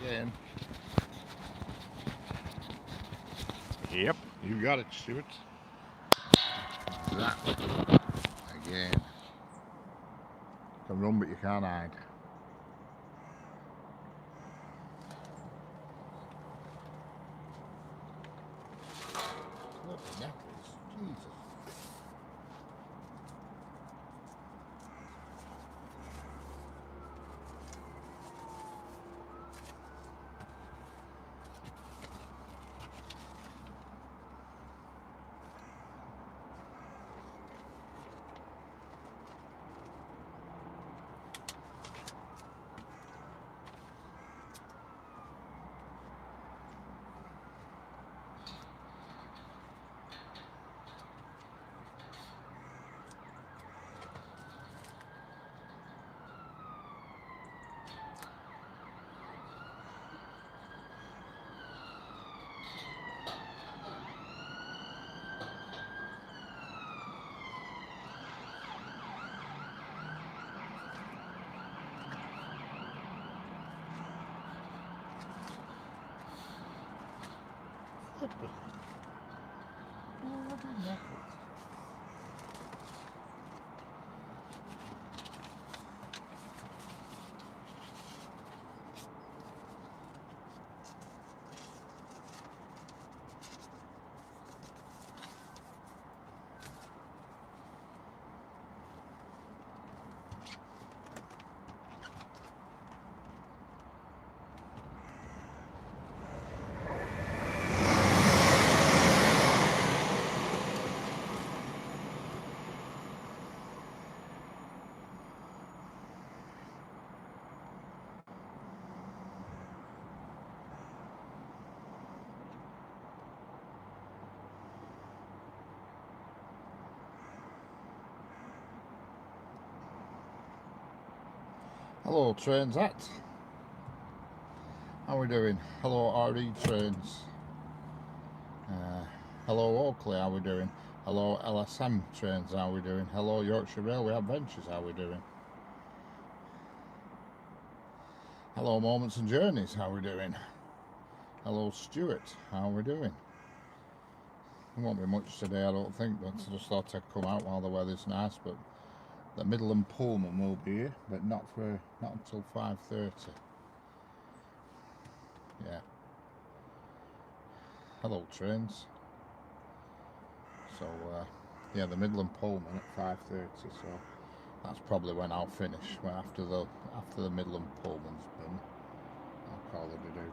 again. Yep, you got it, Stuart. That again. You can run, but you can't hide. Look at necklace, Jesus. Hello, Transat. How we doing? Hello, RE Trains. Hello, Oakley. How we doing? Hello, LSM Trains. How we doing? Hello, Yorkshire Railway Adventures. How we doing? Hello, Moments and Journeys. How we doing? Hello, Stuart. How we doing? There won't be much today, I don't think, but I just thought I'd come out while the weather's nice. But the Midland Pullman will be here, but not until 5:30. Yeah. Hello, trains. So yeah, the Midland Pullman at 5:30. So that's probably when I'll finish. Well, after the Midland Pullman's been, I'll call it a do.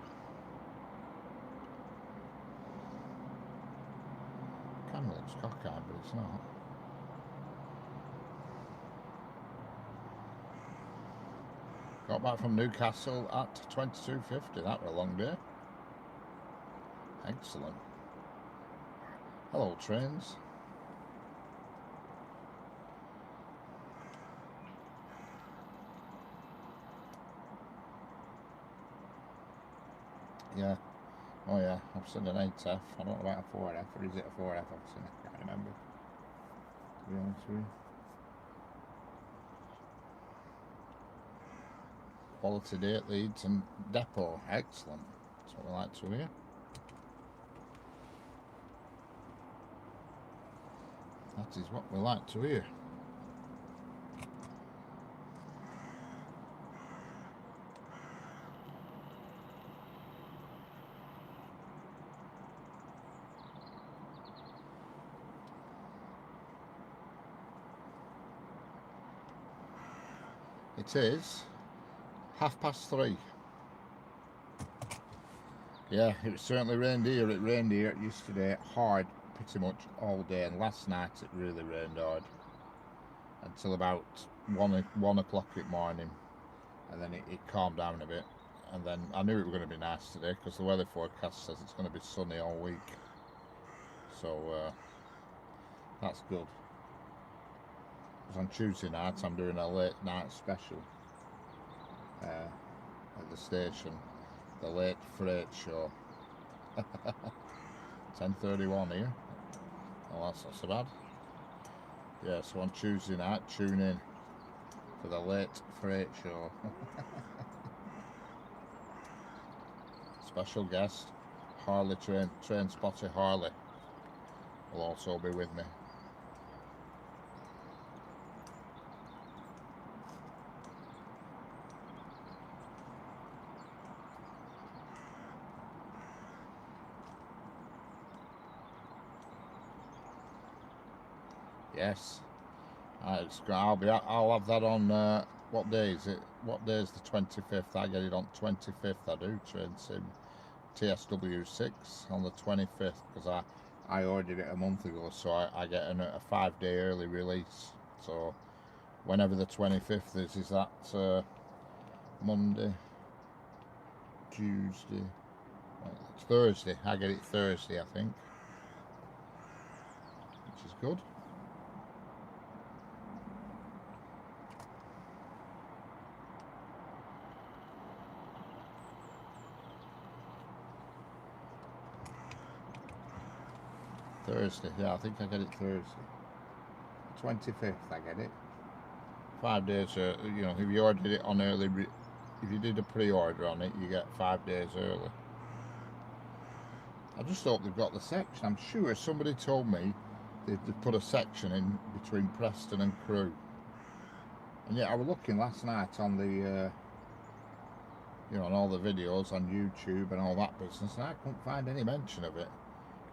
Camera looks cockeyed, but it's not. Got back from Newcastle at 22:50. That was a long day. Excellent. Hello, trains. Yeah. Oh yeah, I've seen an 8F. I don't know about a 4F, or is it a 4F? I've seen it. I can't remember, to be honest with you. Quality date leads and depot. Excellent. That's what we like to hear. That is what we like to hear. It is 3:30. Yeah, it certainly rained here. It rained here yesterday hard, pretty much all day, and last night it really rained hard until about 1 o'clock in the morning, and then it calmed down a bit. And then I knew it was going to be nice today because the weather forecast says it's going to be sunny all week. So that's good. Because on Tuesday night I'm doing a late night special at the station, the late freight show. 10:31 here. Oh, that's not so bad. Yeah, so on Tuesday night, tune in for the late freight show. special guest, Harley train spotter Harley, will also be with me. Yes, I'll have that on. What day is it? What day is the 25th? I get it on 25th. I do train sim TSW6 on the 25th because I ordered it a month ago, so I get a 5-day early release. So whenever the 25th is that Monday, Tuesday, it's Thursday. I get it Thursday, I think, which is good. Thursday, yeah, I think I get it Thursday. 25th, I get it. 5 days, you know, if you ordered it on early, if you did a pre-order on it, you get 5 days early. I just hope they've got the section. I'm sure somebody told me they've put a section in between Preston and Crewe. And yet I was looking last night on the, you know, on all the videos on YouTube and all that business, and I couldn't find any mention of it.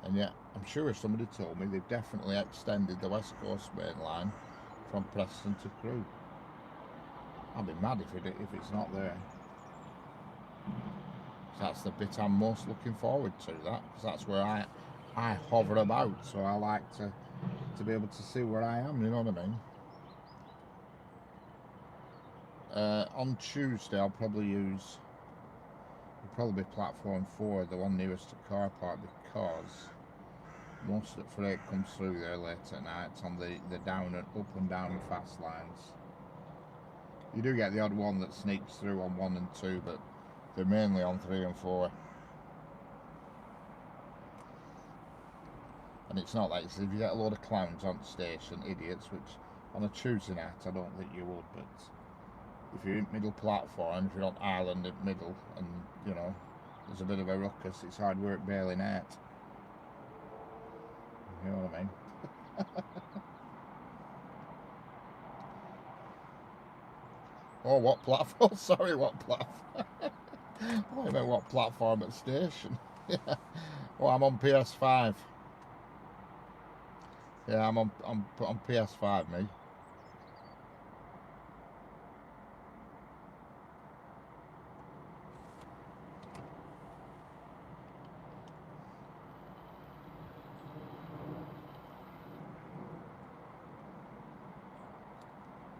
And yet I'm sure somebody told me they've definitely extended the West Coast main line from Preston to Crewe. I'll be mad if it's not there. That's the bit I'm most looking forward to, that, because that's where I hover about, so I like to be able to see where I am, you know what I mean? On Tuesday I'll probably be platform 4, the one nearest to car park, because most of the freight comes through there late at night on the down and up and down fast lines. You do get the odd one that sneaks through on 1 and 2, but they're mainly on 3 and 4. And it's not like, if you get a load of clowns on station, idiots, which on a Tuesday night I don't think you would, but if you're in middle platform, if you're on Ireland at middle, and you know there's a bit of a ruckus, it's hard work bailing out. You know what I mean? Oh, what platform? Sorry, what platform? I meant what platform at station. Yeah. Well, I'm on PS5. Yeah, I'm on PS5, me.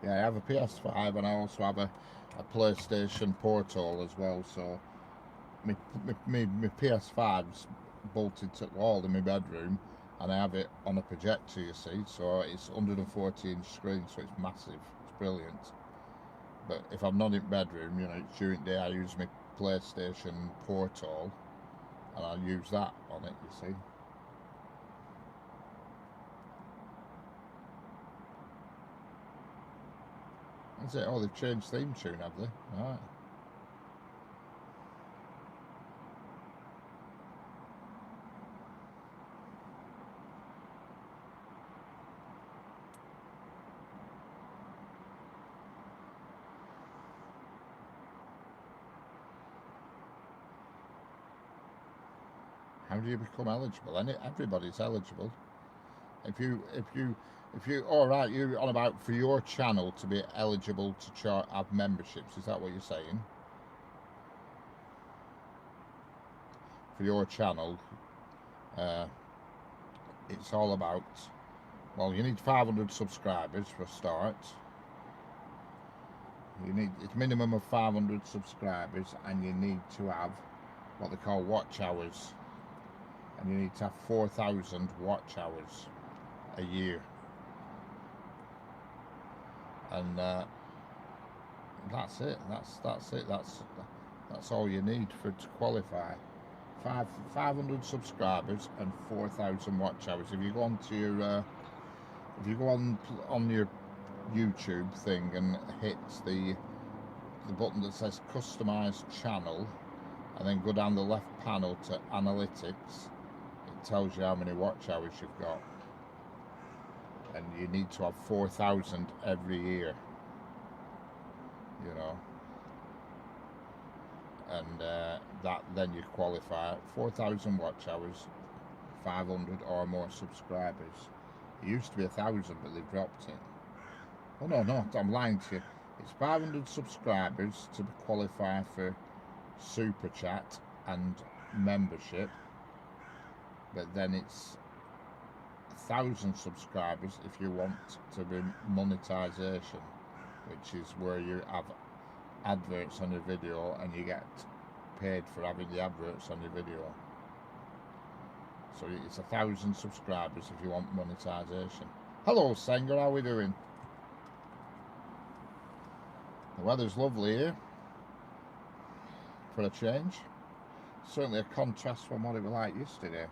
Yeah, I have a PS5 and I also have a PlayStation Portal as well. So my PS5's bolted to the wall in my bedroom, and I have it on a projector, you see. So it's 140-inch screen, so it's massive. It's brilliant. But if I'm not in bedroom, you know, during the day I use my PlayStation Portal, and I use that on it, you see. That's it. Oh, they've changed theme tune, have they? Right. How do you become eligible? Everybody's eligible. If you, all right, you're on about for your channel to be eligible to have memberships. Is that what you're saying? For your channel, it's all about. Well, you need 500 subscribers for a start. It's minimum of 500 subscribers, and you need to have what they call watch hours, and you need to have 4,000 watch hours a year, and that's it. That's it. That's all you need to qualify. 500 subscribers and 4,000 watch hours. If you go onto your if you go on your YouTube thing and hit the button that says customize channel, and then go down the left panel to analytics. It tells you how many watch hours you've got, and you need to have 4,000 every year, you know, and that then you qualify. 4,000 watch hours, 500 or more subscribers. It used to be 1,000, but they've dropped it. Oh no, I'm lying to you. It's 500 subscribers to qualify for super chat and membership, but then it's 1,000 subscribers if you want to be monetization, which is where you have adverts on your video and you get paid for having the adverts on your video. So it's 1,000 subscribers if you want monetization. Hello Senga, how are we doing? The weather's lovely here for a change. Certainly a contrast from what it was like yesterday.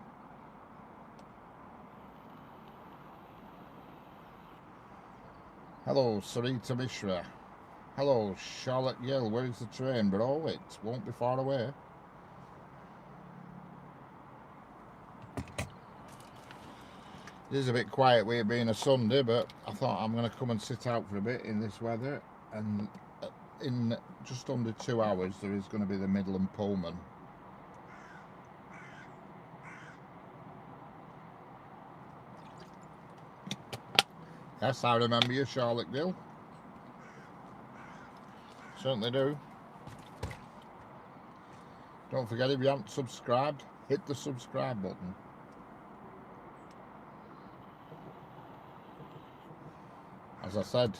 Hello Sarita Mishra. Hello Charlotte Gill. Where is the train? But oh, it won't be far away. It is a bit quiet with it being a Sunday, but I thought I'm going to come and sit out for a bit in this weather, and in just under 2 hours there is going to be the Midland Pullman. Yes, I remember you, Charlotte Gill. Certainly do. Don't forget, if you haven't subscribed, hit the subscribe button. As I said,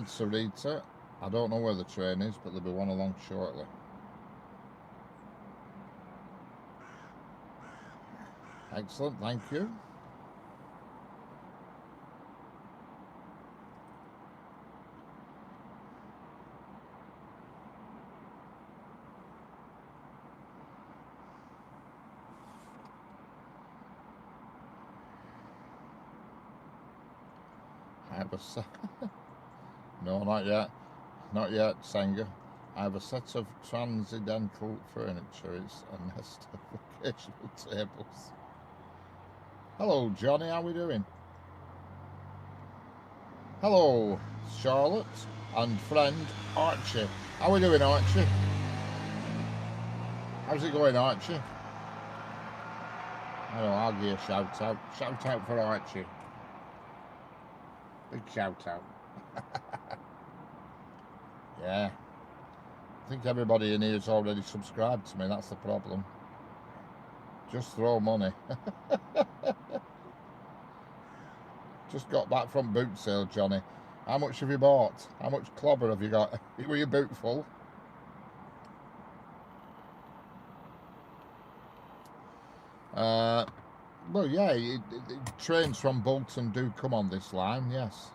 Sarita, I don't know where the train is, but there'll be one along shortly. Excellent, thank you. No, not yet, Senga. I have a set of transcendental furniture. It's a nest of occasional tables. Hello, Johnny, how are we doing? Hello, Charlotte and friend Archie. How are we doing, Archie? How's it going, Archie? I don't know, I'll give you a shout out. Shout out for Archie. Big shout out. Yeah. I think everybody in here has already subscribed to me, that's the problem. Just throw money. Just got back from boot sale, Johnny. How much have you bought? How much clobber have you got? Were your boot full? Well, yeah, trains from Bolton do come on this line, yes.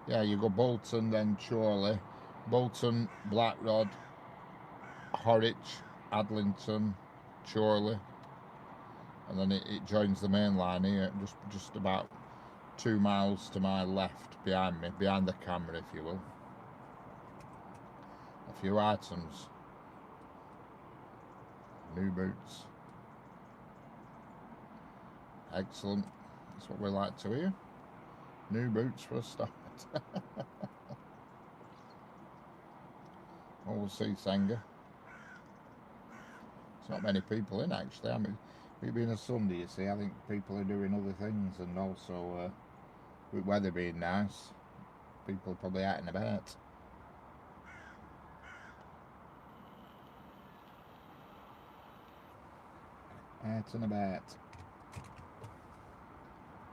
Yeah, you go Bolton, then Chorley, Bolton, Blackrod, Horwich, Adlington, Chorley, and then it joins the main line here, just about 2 miles to my left, behind me, behind the camera, if you will. A few items. New boots. Excellent. That's what we like to hear. New boots for a start. Well, we'll see, Senga. There's not many people in, actually. I mean, it being a Sunday, you see, I think people are doing other things, and also with weather being nice, people are probably out and about. Out and about.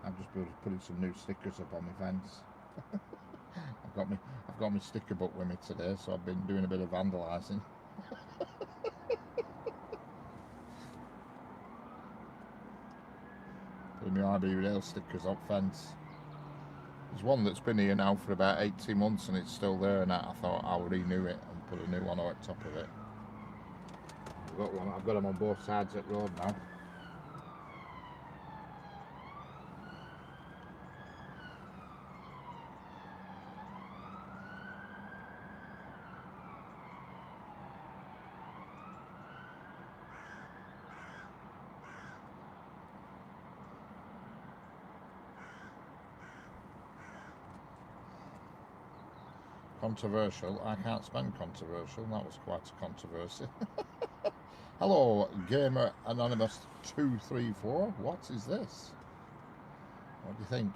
I've just been putting some new stickers up on my fence. I've got my sticker book with me today, so I've been doing a bit of vandalising. Putting my IB rail stickers up fence. There's one that's been here now for about 18 months and it's still there, and I thought I'll renew it and put a new one on top of it. I've got them on both sides of the road now. Controversial. I can't spend controversial. That was quite a controversy. Hello, Gamer Anonymous 234. What is this? What do you think?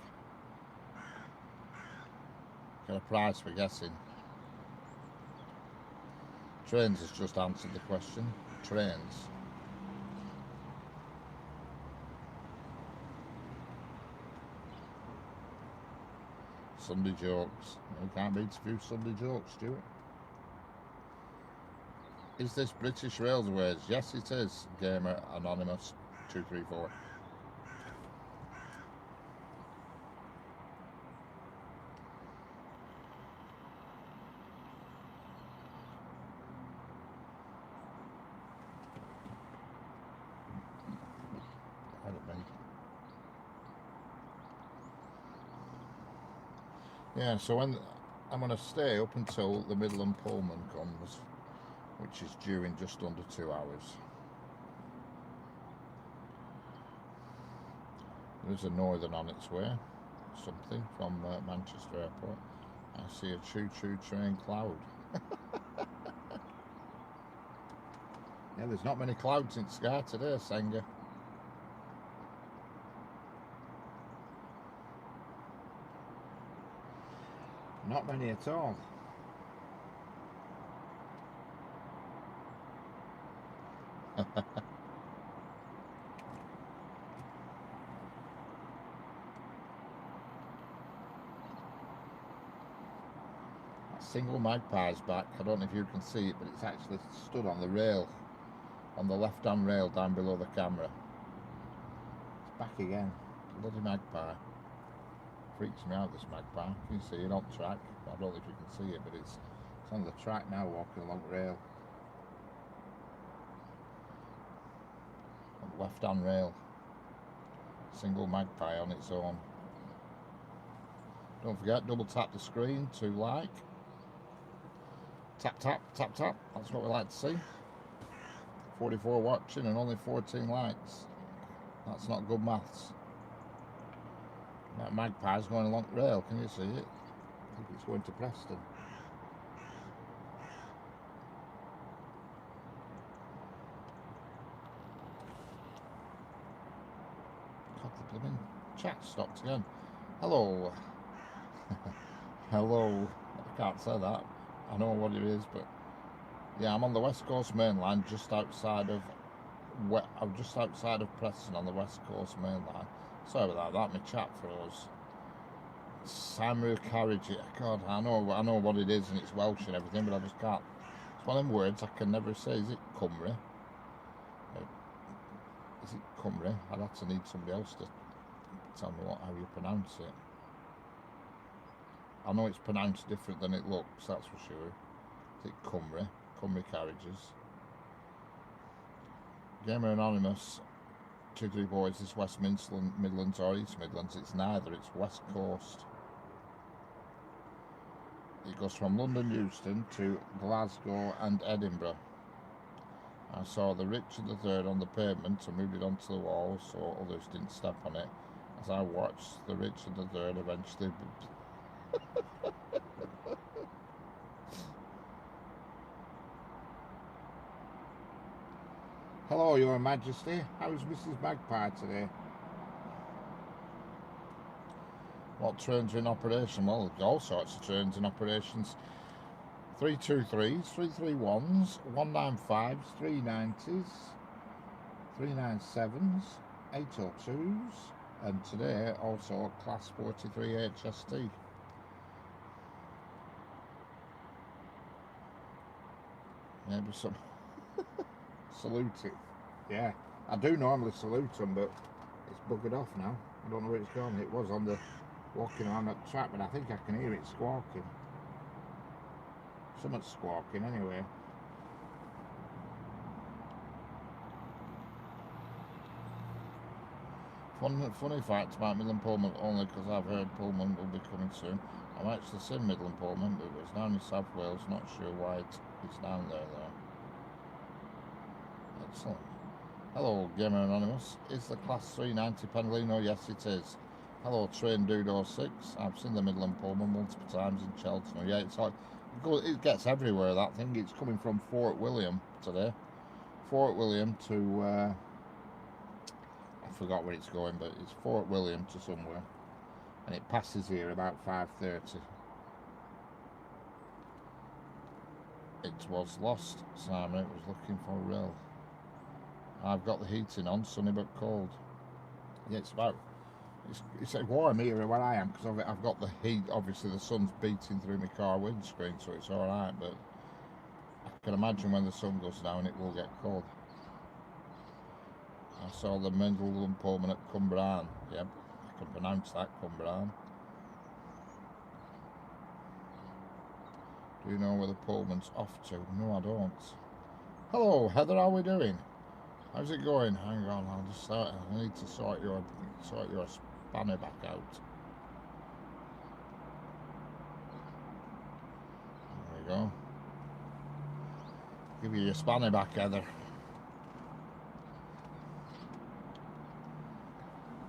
Get a prize for guessing. Trains has just answered the question. Trains. Sunday jokes. You can't beat a few Sunday jokes, Stuart. Is this British Railways? Yes, it is. Gamer Anonymous 234. Yeah, so when I'm going to stay up until the Midland Pullman comes, which is due in just under 2 hours. There's a Northern on its way, something from Manchester Airport. I see a choo-choo train cloud. Yeah, there's not many clouds in the sky today, Senga. Not many at all. A single magpie's back. I don't know if you can see it, but it's actually stood on the rail, on the left-hand rail down below the camera. It's back again. Bloody magpie. Freaks me out, this magpie. You can see it on track. I don't know if you can see it, but it's on the track now, walking along the rail. On the left-hand rail. Single magpie on its own. Don't forget, double tap the screen to like. Tap, tap, tap, tap. That's what we like to see. 44 watching and only 14 likes. That's not good maths. That magpie's going along the rail, can you see it? I think it's going to Preston. God, the blooming chat stopped again. Hello. Hello. I can't say that. I know what it is, but yeah, I'm on the West Coast main line, just outside of Preston on the West Coast main line. Sorry about that. My chat froze. Samu carriage. God, I know what it is, and it's Welsh and everything, but I just can't. It's one of them words I can never say. Is it Cymru? Is it Cymru? I'd have to need somebody else to tell me how you pronounce it. I know it's pronounced different than it looks, that's for sure. Is it Cymru? Cymru carriages. Gamer Anonymous 2-3 boys, is West Midlands or East Midlands? It's neither, it's West Coast. It goes from London Euston to Glasgow and Edinburgh. I saw the Richard III on the pavement and moved it onto the wall so others didn't step on it. As I watched, the Richard III eventually... Hello, Your Majesty. How's Mrs. Magpie today? What trains are in operation? Well, all sorts of trains in operations. 323s, 331s, 195s, 390s, 397s, 802s, and today also Class 43 HST. Maybe some... Salute it. Yeah, I do normally salute them, but it's buggered off now. I don't know where it's gone. It was on the walking around that track, but I think I can hear it squawking. Something's squawking anyway. Funny fact about Midland Pullman, only because I've heard Pullman will be coming soon. I'm actually seen Midland Pullman, but it was down in South Wales. Not sure why it's down there though. Excellent. Hello, Gamer Anonymous. Is the Class 390 Pendolino? Yes, it is. Hello, Train Dude 06. I've seen the Midland Pullman multiple times in Cheltenham. Yeah, It gets everywhere, that thing. It's coming from Fort William today. Fort William to, I forgot where it's going, but it's Fort William to somewhere. And it passes here about 5:30. It was lost, Simon. It was looking for a rail. I've got the heating on, sunny but cold. Yeah, it's warm here where I am because I've got the heat. Obviously, the sun's beating through my car windscreen, so it's all right. But I can imagine when the sun goes down, it will get cold. I saw the Midland Pullman at Cumbraen. Yep, I can pronounce that, Cumbraen. Do you know where the Pullman's off to? No, I don't. Hello, Heather. How are we doing? How's it going? Hang on, I'll just start. I need to sort your spanner back out. There we go. Give you your spanner back, Heather.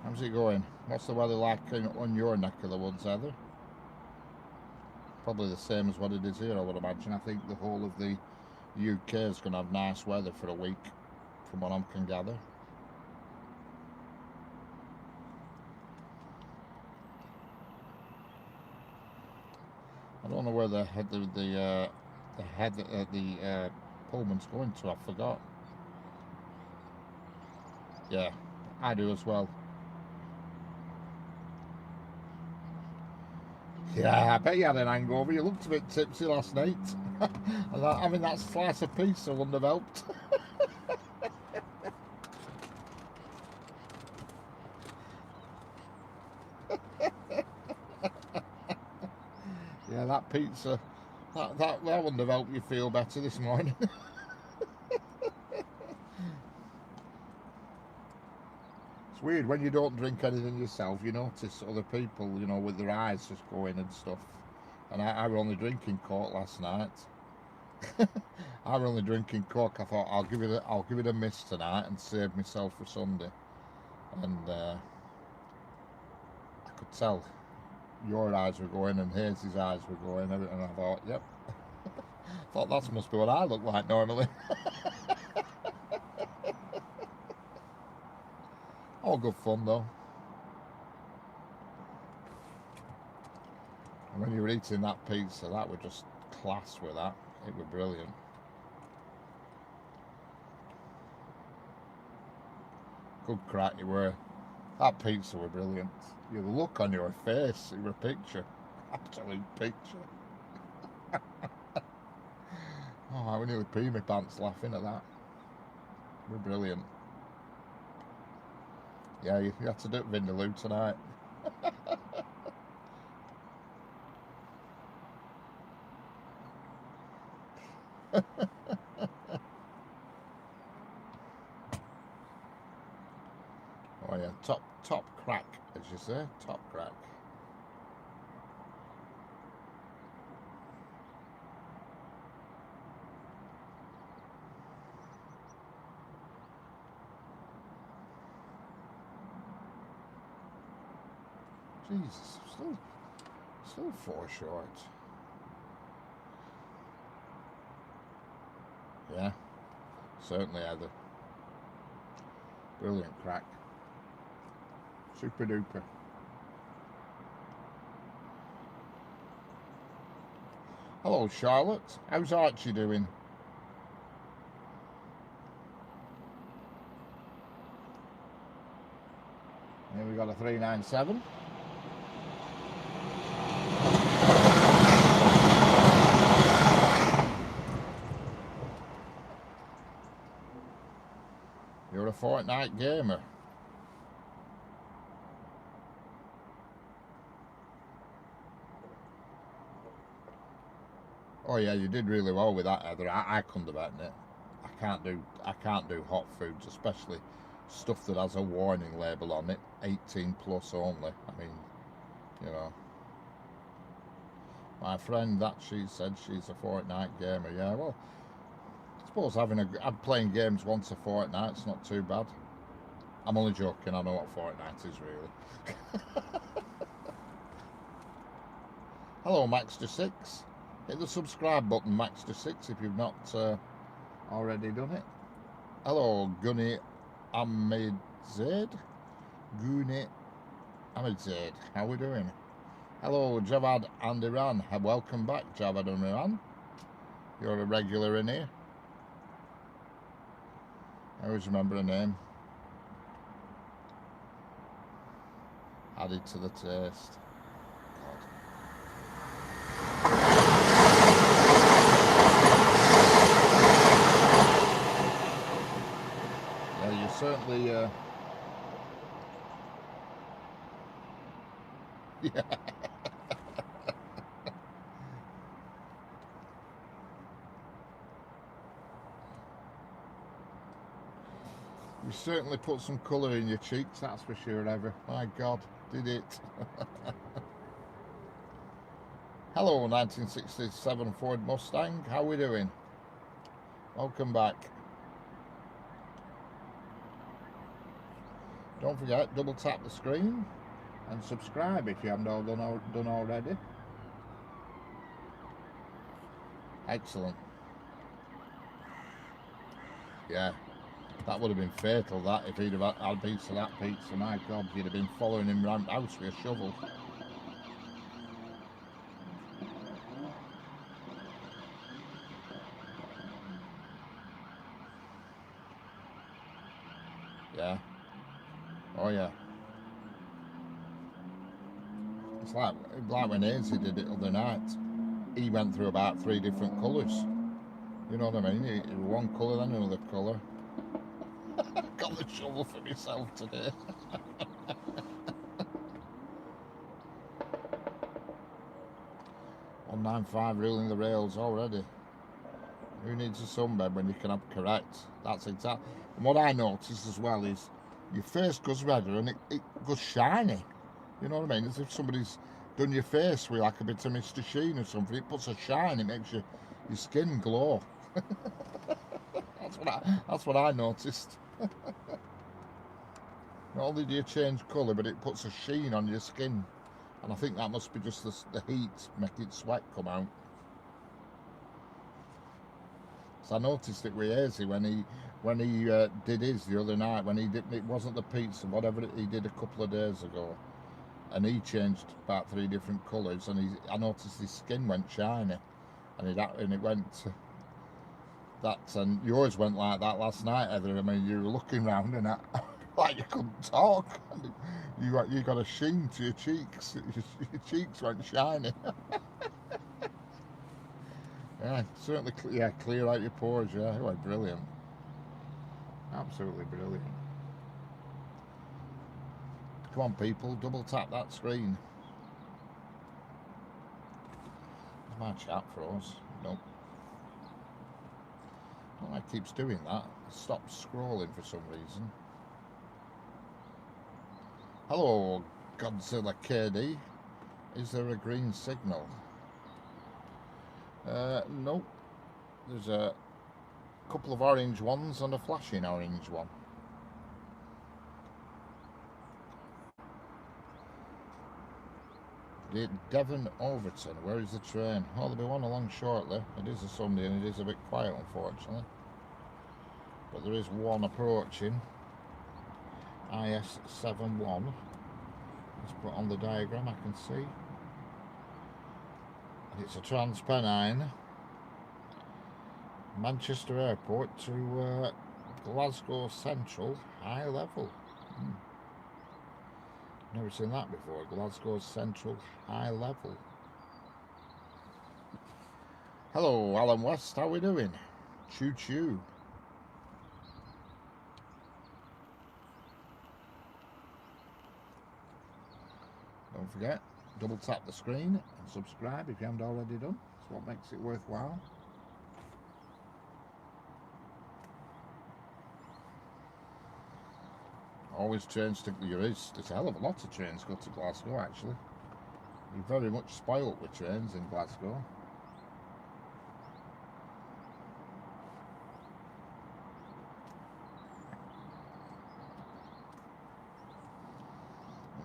How's it going? What's the weather like on your neck of the woods, Heather? Probably the same as what it is here, I would imagine. I think the whole of the UK is going to have nice weather for a week, from what I can gather. I don't know where the Pullman's going to. I forgot. Yeah, I do as well. Yeah, I bet you had an hangover. You looked a bit tipsy last night. Having that slice of pizza wouldn't have helped. Yeah, that pizza, that wouldn't have helped you feel better this morning. It's weird when you don't drink anything yourself. You notice other people, with their eyes just going and stuff. And I were only drinking Coke last night. I were only drinking Coke. I thought I'll give it a miss tonight and save myself for Sunday. And I could tell your eyes were going and Hazy's eyes were going, and I thought, yep. I thought that must be what I look like normally. All good fun though. And when you were eating that pizza, that were just class with that. It were brilliant. Good crack you were. That pizza were brilliant. The look on your face, it were a picture. Absolute picture. Oh, I would nearly pee my pants laughing at that. It were brilliant. Yeah, you had to do it Vindaloo tonight. Oh yeah, top crack, as you say, top crack. Jesus, still 4 short. Yeah, certainly Heather. Brilliant crack. Super duper. Hello Charlotte, how's Archie doing? Here we got a 397. You're a Fortnite gamer. Oh yeah, you did really well with that, Heather. I couldn't have eaten it. I can't do hot foods, especially stuff that has a warning label on it, 18 plus only. I mean, my friend she said she's a Fortnite gamer. Yeah, well, I suppose I'm playing games once a fortnight's not too bad. I'm only joking. I know what Fortnite is really. Hello, Maxter6. Hit the subscribe button, max to 6 if you've not already done it. Hello, Gunny Ahmed Zaid. Gunny Ahmed Zaid, how we doing? Hello, Javad and Iran. Welcome back, Javad and Iran. You're a regular in here. I always remember a name. Added to the taste. Yeah, you certainly. Yeah. You certainly put some colour in your cheeks, that's for sure, Ever. My God, did it. Hello, 1967 Ford Mustang. How we doing? Welcome back. Don't forget, double tap the screen and subscribe if you haven't done already. Excellent. Yeah, that would have been fatal, that, if he'd have had a piece of that pizza. My God, you'd have been following him around the house with a shovel. Yeah. Oh yeah. It's like when Ainsley did it the other night. He went through about 3 different colours. You know what I mean? He one colour, then another colour. Got the shovel for myself today. 195 ruling the rails already. Who needs a sunbed when you can have correct? That's exactly. And what I noticed as well is your face goes redder and it goes shiny. You know what I mean? As if somebody's done your face with like a bit of Mr. Sheen or something. It puts a shine. It makes your skin glow. That's what I noticed. Not only do you change colour, but it puts a sheen on your skin. And I think that must be just the heat making sweat come out. So I noticed it with Hazy when he did his the other night. When he did, it wasn't the pizza, whatever he did a couple of days ago, and he changed about 3 different colours. And I noticed his skin went shiny, and it went. And yours went like that last night, Heather. I mean, you were looking round and like you couldn't talk. You got a sheen to your cheeks. Your cheeks went shiny. Yeah, certainly. Yeah, clear out your pores. Yeah, oh, brilliant. Absolutely brilliant. Come on, people, double tap that screen. Is my chat froze? Nope. Well, it keeps doing that. It stops scrolling for some reason. Hello, Godzilla KD. Is there a green signal? Nope. There's a couple of orange ones and a flashing orange one. Devon Overton, where is the train? Oh, there'll be one along shortly. It is a Sunday and it is a bit quiet, unfortunately. But there is one approaching. IS71. Let's put on the diagram, I can see. It's a Transpennine. Manchester Airport to Glasgow Central, high level. Never seen that before. Glasgow Central, high level. Hello, Alan West. How we doing? Choo choo. Don't forget, double tap the screen and subscribe if you haven't already done. That's what makes it worthwhile. Always trains to there's a hell of a lot of trains go to Glasgow actually. You're very much spoilt with trains in Glasgow.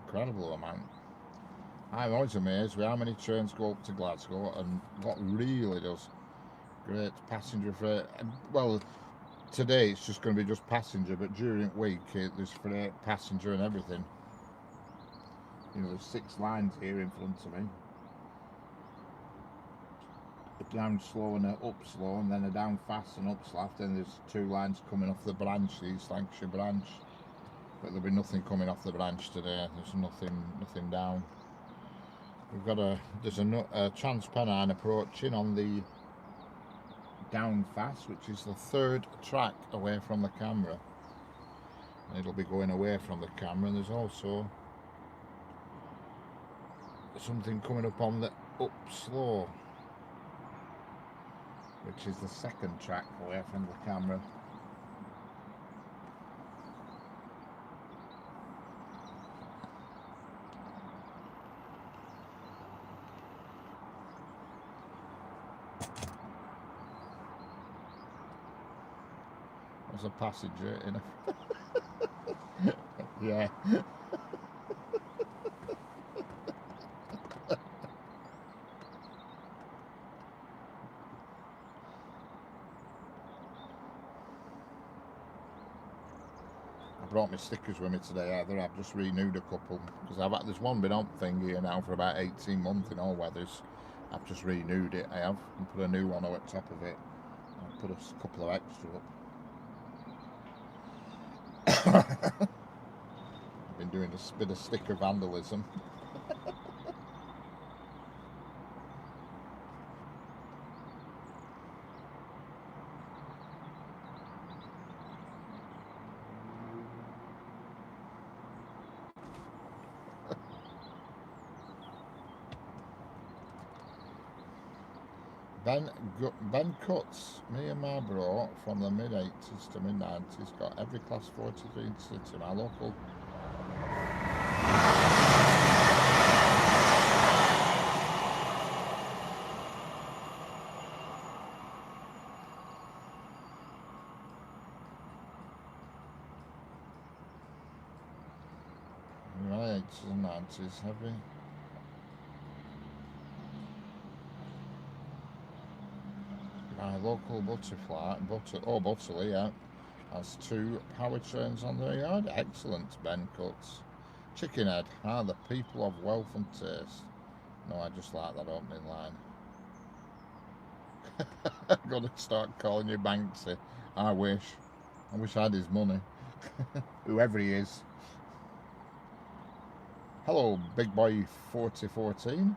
Incredible amount. I'm always amazed with how many trains go up to Glasgow and what really does great passenger freight. Well, today it's just going to be just passenger, but during the week there's freight, passenger and everything. You know, there's 6 lines here in front of me. A down slow and a up slow, and then a down fast and up slack. Then there's 2 lines coming off the branch, the East Lancashire branch. But there'll be nothing coming off the branch today. There's nothing down. We've got there's a Transpennine approaching on the down fast, which is the 3rd track away from the camera. And it'll be going away from the camera. And there's also something coming up on the up slow, which is the 2nd track away from the camera. There's a passenger in a yeah. I brought my stickers with me today either. I've just renewed a couple because there's one been on thing here now for about 18 months in all weathers. I've just renewed it, I have, and put a new one on top of it. I'll put a couple of extra up. I've been doing a bit of sticker vandalism. Ben Cuts, me and my bro from the mid-80s to mid-90s, got every class 43 in City, my local. My 80s and 90s, heavy. My local Butterley, yeah, has 2 power trains on their yard. Excellent, Ben Cuts. Chickenhead, the people of wealth and taste. No, I just like that opening line. I'm gonna start calling you Banksy. I wish I had his money. Whoever he is. Hello, Big Boy 4014.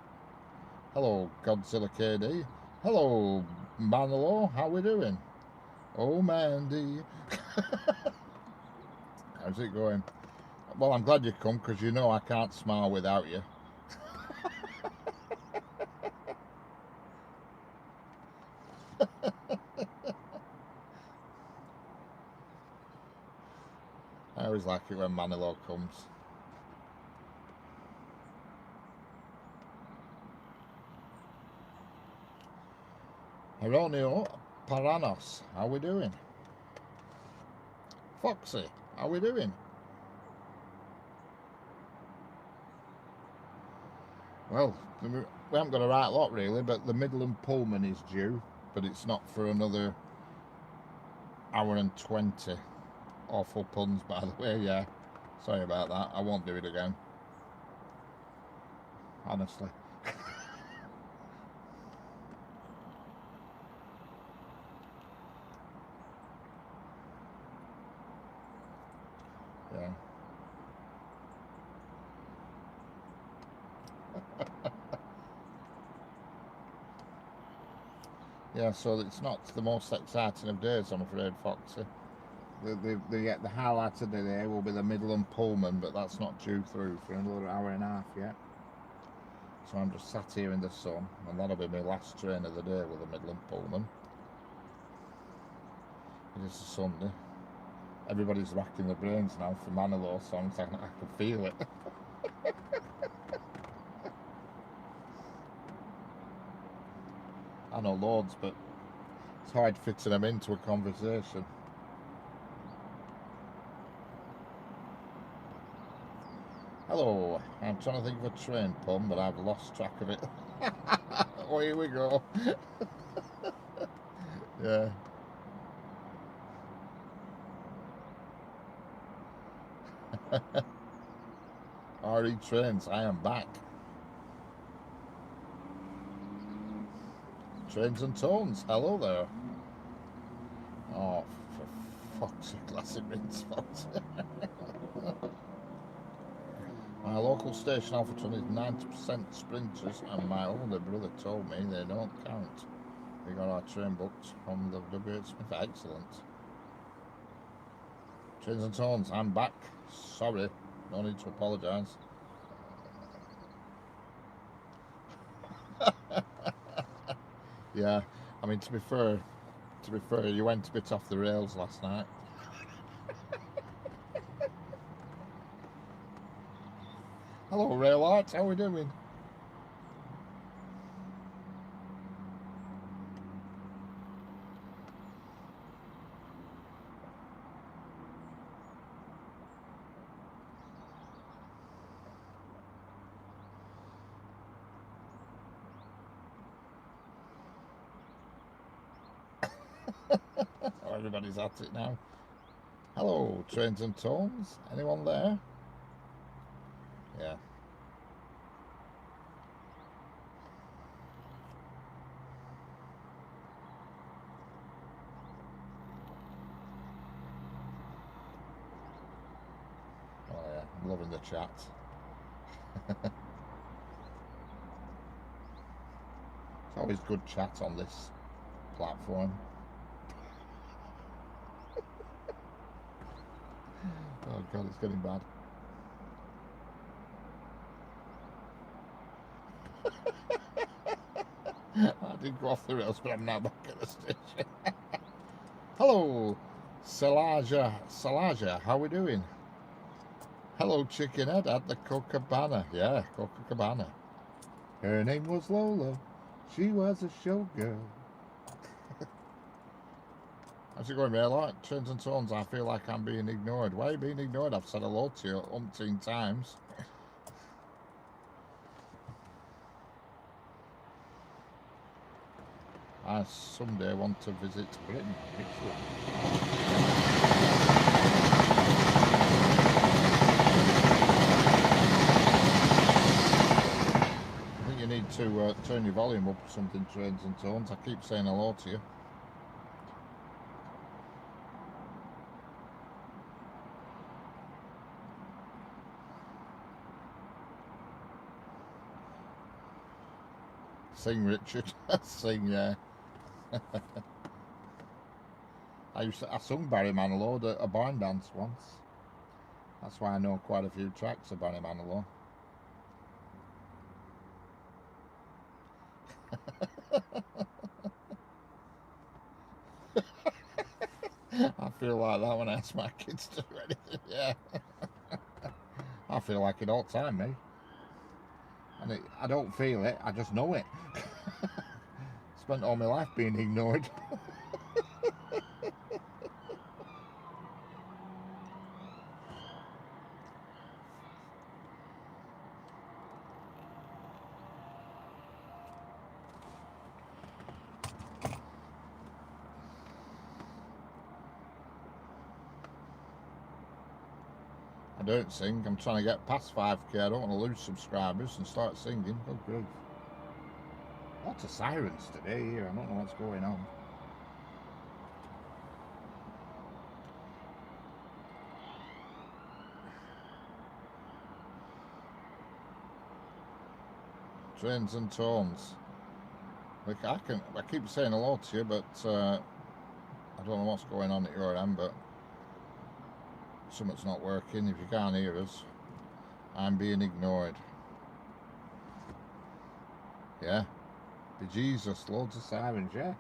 Hello, Godzilla KD. Hello, Manolo, how we doing? Oh, Mandy. How's it going? Well, I'm glad you come because you know I can't smile without you. I always like it when Manolo comes. Jeronimo Paranos, how we doing? Foxy, how we doing? Well, we haven't got a right lot really, but the Midland Pullman is due, but it's not for another hour and 20. Awful puns, by the way, yeah. Sorry about that, I won't do it again. Honestly. Yeah. Yeah, so it's not the most exciting of days, I'm afraid, Foxy. The highlight of the day will be the Midland Pullman, but that's not due through for another hour and a half yet. So I'm just sat here in the sun, and that'll be my last train of the day with the Midland Pullman. It is a Sunday. Everybody's racking their brains now for Manolo songs. I can feel it. I know loads, but it's hard fitting them into a conversation. Hello, I'm trying to think of a train pun, but I've lost track of it. Oh, here we go. Yeah. RE Trains, I am back. Trains and Tones, hello there. Oh, for fuck's sake, classic rinse spots. My local station Alphatron is 90% sprinters, and my older brother told me they don't count. We got our train booked from the W.H. Smith. Excellent. Trains and Tones, I'm back. Sorry, no need to apologise. Yeah, I mean, to be fair, you went a bit off the rails last night. Hello, Rail Arts, how are we doing? Oh, everybody's at it now. Hello, Trains and Tones. Anyone there? Yeah. Oh yeah, I'm loving the chat. It's always good chat on this platform. Oh god, it's getting bad. I did go off the rails, but I'm now back at the station. Hello, Salaja, how we doing? Hello, Chickenhead at the Copacabana. Yeah, Copacabana. Her name was Lola. She was a showgirl. How's it going, Rail Art? Trains and Tones, I feel like I'm being ignored. Why are you being ignored? I've said hello to you umpteen times. I someday want to visit Britain. I think you need to turn your volume up or something, Trains and Tones. I keep saying hello to you. Sing, Richard. Sing, yeah. I sung Barry Manilow at a barn dance once. That's why I know quite a few tracks of Barry Manilow. I feel like that when I ask my kids to do anything, yeah. I feel like it all the time, mate. And I don't feel it, I just know it. Spent all my life being ignored. I don't sing, I'm trying to get past 5k, I don't want to lose subscribers and start singing. Oh, grief. Lots of sirens today here, I don't know what's going on. Trains and Tones. Like I keep saying hello to you, but I don't know what's going on at your end, but something's not working. If you can't hear us, I'm being ignored. Yeah. Jesus, loads of sirens, yeah.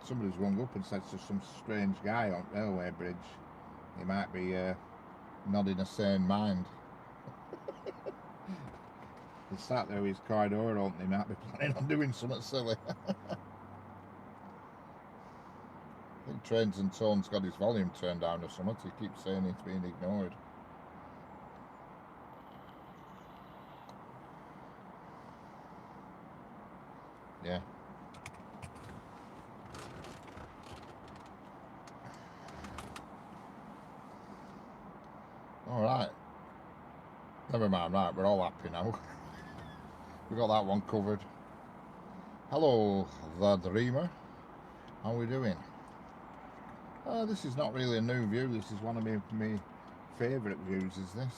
Somebody's rung up and said to some strange guy on railway bridge, he might be not in a sane mind. He sat there with his car door open, he might be planning on doing something silly. I think think Trains and Tone's got his volume turned down or something. He keeps saying it's being ignored. Yeah. Alright. Never mind, right, we're all happy now. We got that one covered. Hello, the Dreamer. How are we doing? This is not really a new view. This is one of my favourite views, is this.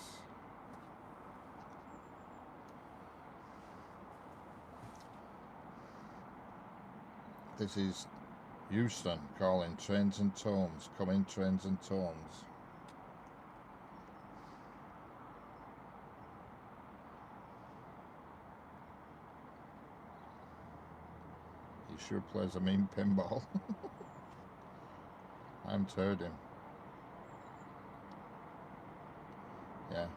This is Houston calling Trains and Tones. Come in, Trains and Tones. He sure plays a mean pinball. I haven't heard him. Yeah.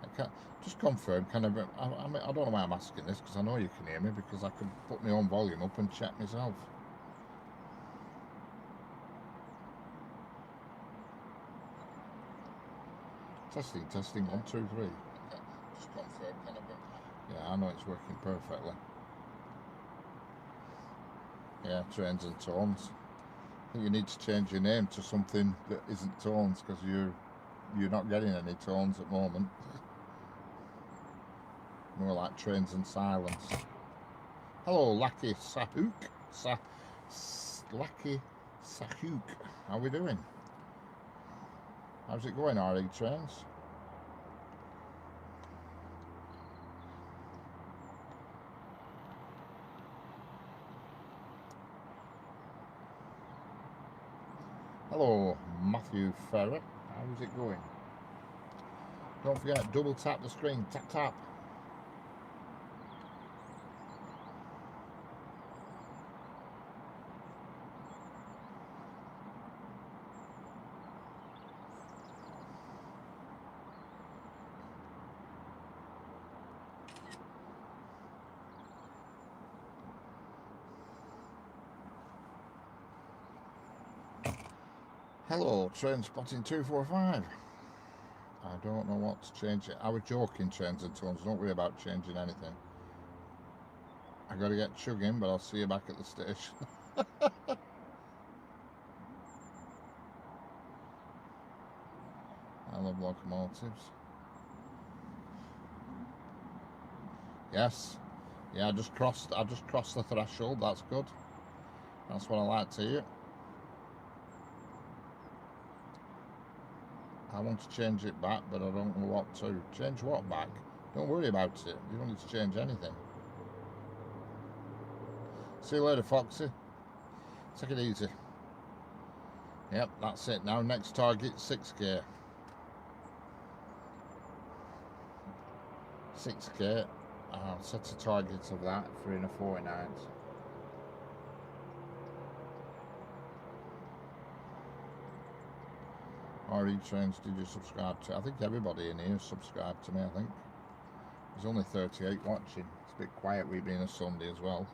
I can't just confirm. I mean, I don't know why I'm asking this, because I know you can hear me, because I can put my own volume up and check myself. Testing, testing, 1, 2, 3. Just confirm. Yeah, I know it's working perfectly. Yeah, Trains and Tones. I think you need to change your name to something that isn't Tones, because you're not getting any tones at the moment. More like Trains and Silence. Hello, Lucky Sahook. Lucky Sahook. How we doing? How's it going, RE Trains? Hello, Matthew Ferrer. How's it going? Don't forget, double tap the screen. Tap, tap. Hello, Train Spotting 245. I don't know what's changing. I was joking, Trains and Tones. Don't worry about changing anything. I got to get chugging, but I'll see you back at the station. I love locomotives. Yes. Yeah, I just crossed the threshold. That's good. That's what I like to hear. I want to change it back, but I don't know what to. Change what back? Don't worry about it. You don't need to change anything. See you later, Foxy. Take it easy. Yep, that's it now. Next target, 6K. 6K. I'll set a target of that, 3 and a 49. RE Trains, did you subscribe to? I think everybody in here subscribed to me, I think. There's only 38 watching. It's a bit quiet, we being a Sunday as well.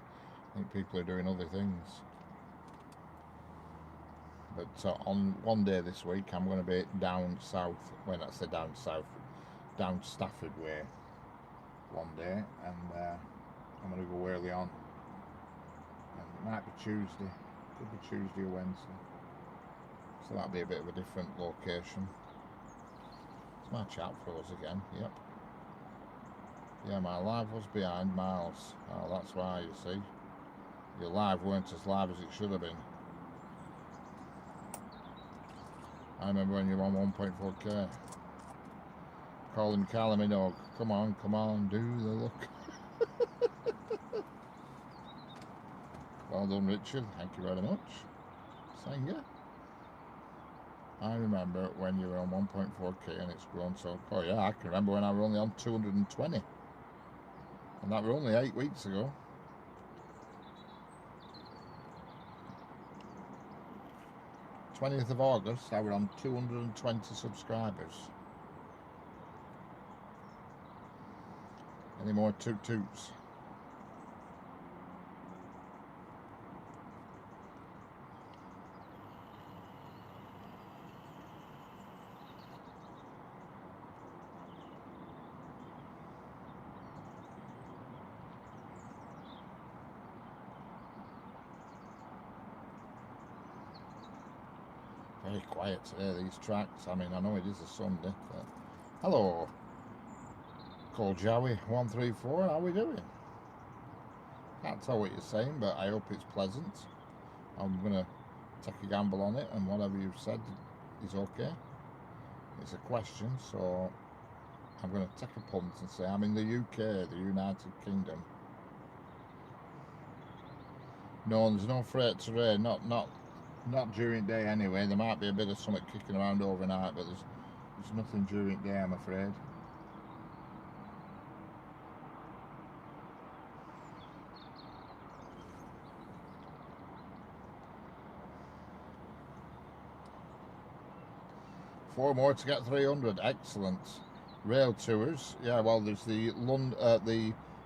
I think people are doing other things. But on one day this week, I'm going to be down south. When I say down south, down Stafford way one day, and I'm going to go early on. And it might be Tuesday, could be Tuesday or Wednesday. So that'll be a bit of a different location. It's my chat froze again, yep. Yeah, my live was behind Miles. Oh, that's why, you see. Your live weren't as live as it should have been. I remember when you were on 1.4K. Calling Kylie Minogue. Come on, do the look. Well done, Richard. Thank you very much. Singer. I remember when you were on 1.4K and it's grown so... Oh yeah, I can remember when I was only on 220. And that was only 8 weeks ago. '20th of August, I was on 220 subscribers. Any more toot toots? Very quiet today, these tracks. I mean, I know it is a Sunday. But... Hello, Call Joey 134. How we doing? Can't tell what you're saying, but I hope it's pleasant. I'm gonna take a gamble on it, and whatever you've said is okay. It's a question, so I'm gonna take a punt and say I'm in the UK, the United Kingdom. No, there's no freight terrain, not during day anyway. There might be a bit of something kicking around overnight, but there's nothing during day, I'm afraid. Four more to get 300. Excellent. Rail tours. Yeah, well, there's the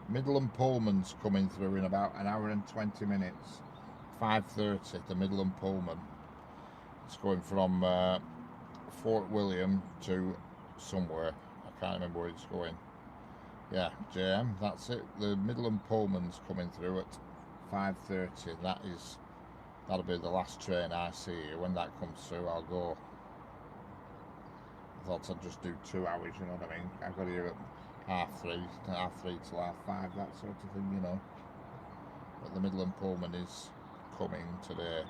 Midland Pullman's coming through in about an hour and 20 minutes. 5:30. The Midland Pullman. It's going from Fort William to somewhere. I can't remember where it's going. Yeah, JM. That's it. The Midland Pullman's coming through at 5:30. That'll be the last train I see. When that comes through, I'll go. I thought I'd just do 2 hours, you know what I mean? I got here at half three till half 5, that sort of thing, you know. But the Midland Pullman is coming today.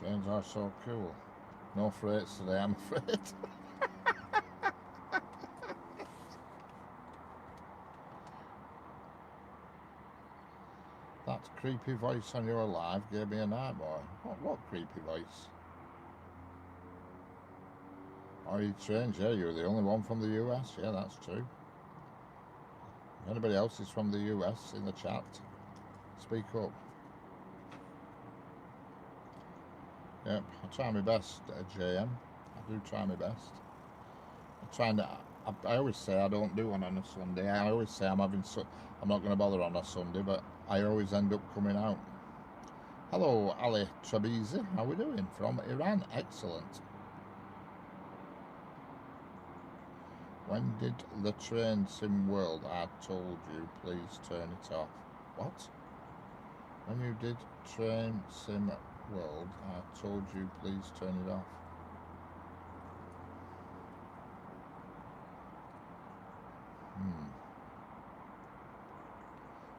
Trains are so cool. No freights today, I'm afraid. That creepy voice on your live gave me a nightmare. What creepy voice? Are you strange? Yeah, you're the only one from the US. Yeah, that's true. If anybody else is from the US in the chat, speak up. Yep, I try my best, JM. I do try my best. I always say I don't do one on a Sunday. I always say I'm not going to bother on a Sunday, but I always end up coming out. Hello, Ali Trabizi. How we doing? From Iran. Excellent. When did the train sim world? I told you, please turn it off. What? When you did train sim world, I told you, please turn it off.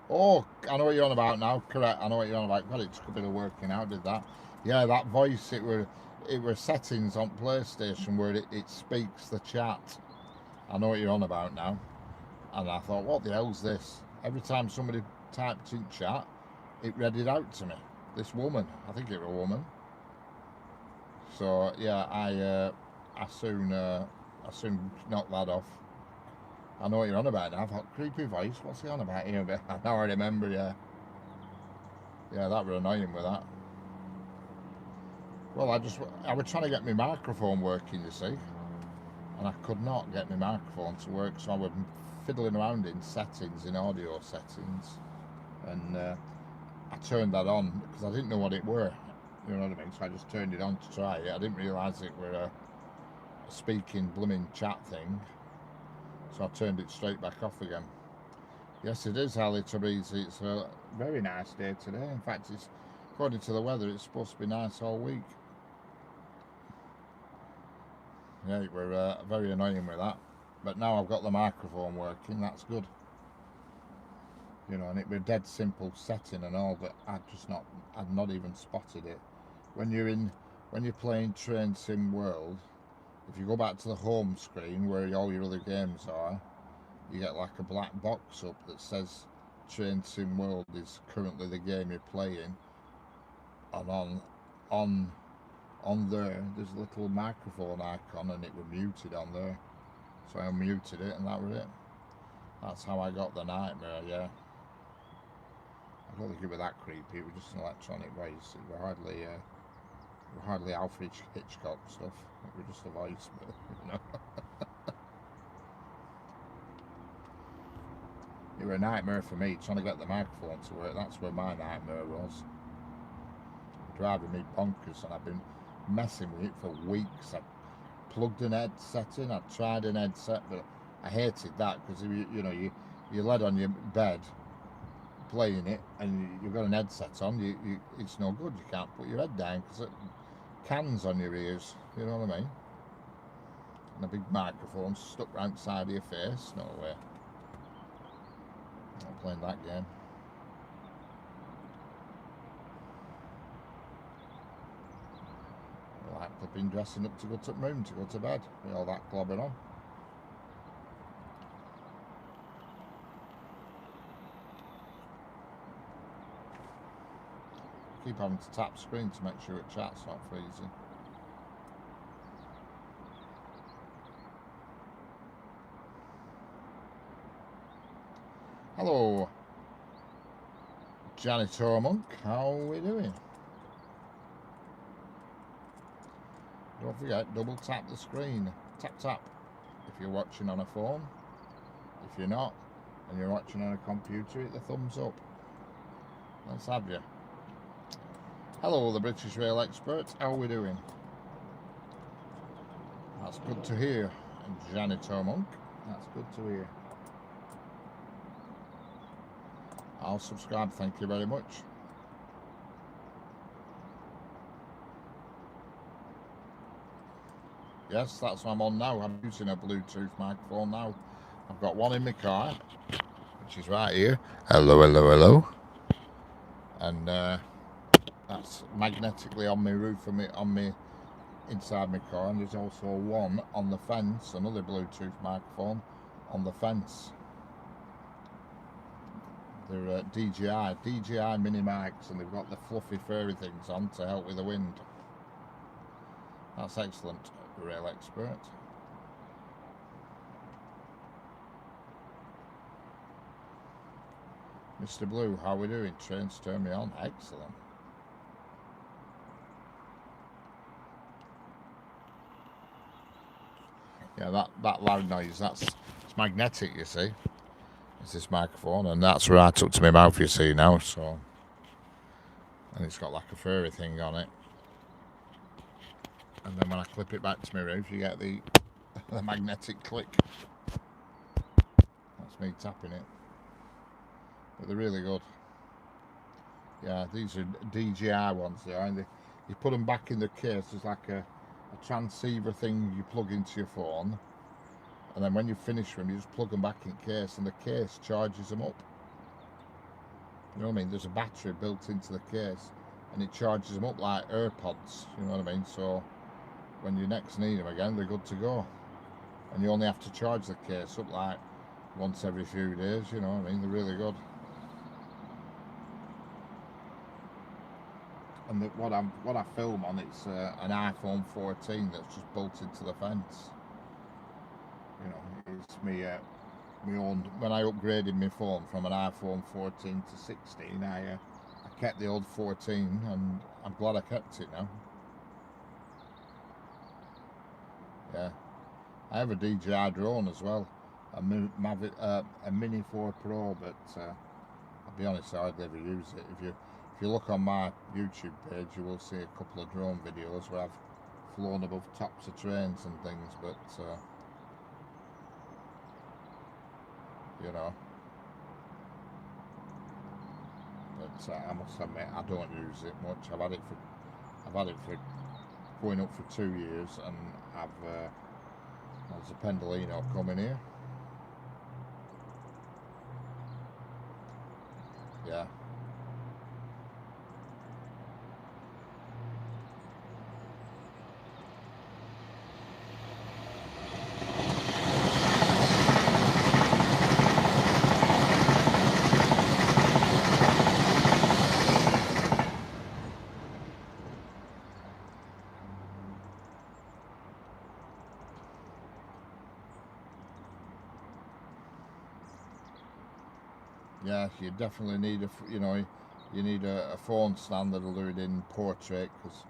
Oh, I know what you're on about now. Correct. I know what you're on about. God, it took a bit of working out, did that? Yeah, that voice. It were settings on PlayStation where it speaks the chat. I know what you're on about now. And I thought, what the hell's this? Every time somebody typed in chat, it read it out to me. This woman, I think it was a woman. So yeah, I soon knocked that off. I know what you're on about now. I thought, creepy voice, what's he on about here? But now I remember, yeah. Yeah, that was annoying with that. Well, I was trying to get my microphone working, you see. And I could not get my microphone to work, so I was fiddling around in settings, in audio settings. And I turned that on because I didn't know what it were. You know what I mean? So I just turned it on to try it. I didn't realise it were a speaking blooming chat thing. So I turned it straight back off again. Yes, it is, Ali Tabrizi. It's a very nice day today. In fact, it's according to the weather, it's supposed to be nice all week. Yeah, it were very annoying with that. But now I've got the microphone working, that's good. You know, and it were dead simple setting and all, but I'd not even spotted it. When you're playing Train Sim World, if you go back to the home screen where all your other games are, you get like a black box up that says Train Sim World is currently the game you're playing, and on there's a little microphone icon, and it was muted on there, so I unmuted it, and that was it. That's how I got the nightmare. Yeah, I don't think it was that creepy. It was just an electronic voice. It was hardly Alfred Hitchcock stuff. It was just a voice, but you know. It was a nightmare for me trying to get the microphone to work. That's where my nightmare was. Driving me bonkers, and I've been messing with it for weeks. I plugged an headset in. I tried an headset, but I hated that because you led on your bed playing it, and you've got an headset on. It's no good. You can't put your head down because it cans on your ears. You know what I mean? And a big microphone stuck right inside of your face. No way. Not playing that game. Like flipping dressing up to go to the room to go to bed with all that clobbing on. Keep having to tap screen to make sure it chat's not freezing. Hello, Janitor Monk, how are we doing? Don't forget, double tap the screen. Tap tap if you're watching on a phone. If you're not, and you're watching on a computer, hit the thumbs up. Let's have you. Hello, the British Rail Expert, how are we doing? That's good to hear, Janitor Monk. That's good to hear. I'll subscribe, thank you very much. Yes, that's what I'm on now. I'm using a Bluetooth microphone now. I've got one in my car, which is right here. Hello, hello, hello. And that's magnetically on my roof, on me inside my car. And there's also one on the fence, another Bluetooth microphone on the fence. They're DJI mini mics, and they've got the fluffy furry things on to help with the wind. That's excellent, Rail Expert. Mr. Blue, how are we doing? Trains turn me on. Excellent. Yeah, that loud noise, it's magnetic, you see. It's this microphone, and that's right up to my mouth, you see now, so. And it's got like a furry thing on it. And then when I clip it back to my roof, you get the magnetic click. That's me tapping it. But they're really good. Yeah, these are DJI ones there, and you put them back in the case. There's like a transceiver thing you plug into your phone, and then when you finish them, you just plug them back in case, and the case charges them up. You know what I mean? There's a battery built into the case, and it charges them up like AirPods. You know what I mean? So when you next need them again, they're good to go. And you only have to charge the case up like once every few days. You know what I mean? They're really good. And what I film on, it's an iPhone 14 that's just built into the fence. You know, it's me own. When I upgraded my phone from an iPhone 14 to 16, I kept the old 14, and I'm glad I kept it now. Yeah, I have a DJI drone as well, a Mini 4 Pro, but I'll be honest, I hardly ever use it. If you look on my YouTube page, you will see a couple of drone videos where I've flown above tops of trains and things, but you know. But I must admit, I don't use it much. I've had it for going up for 2 years, and there's a Pendolino coming here. Yeah. Yeah, you definitely need you need a phone stand that'll do it in portrait, because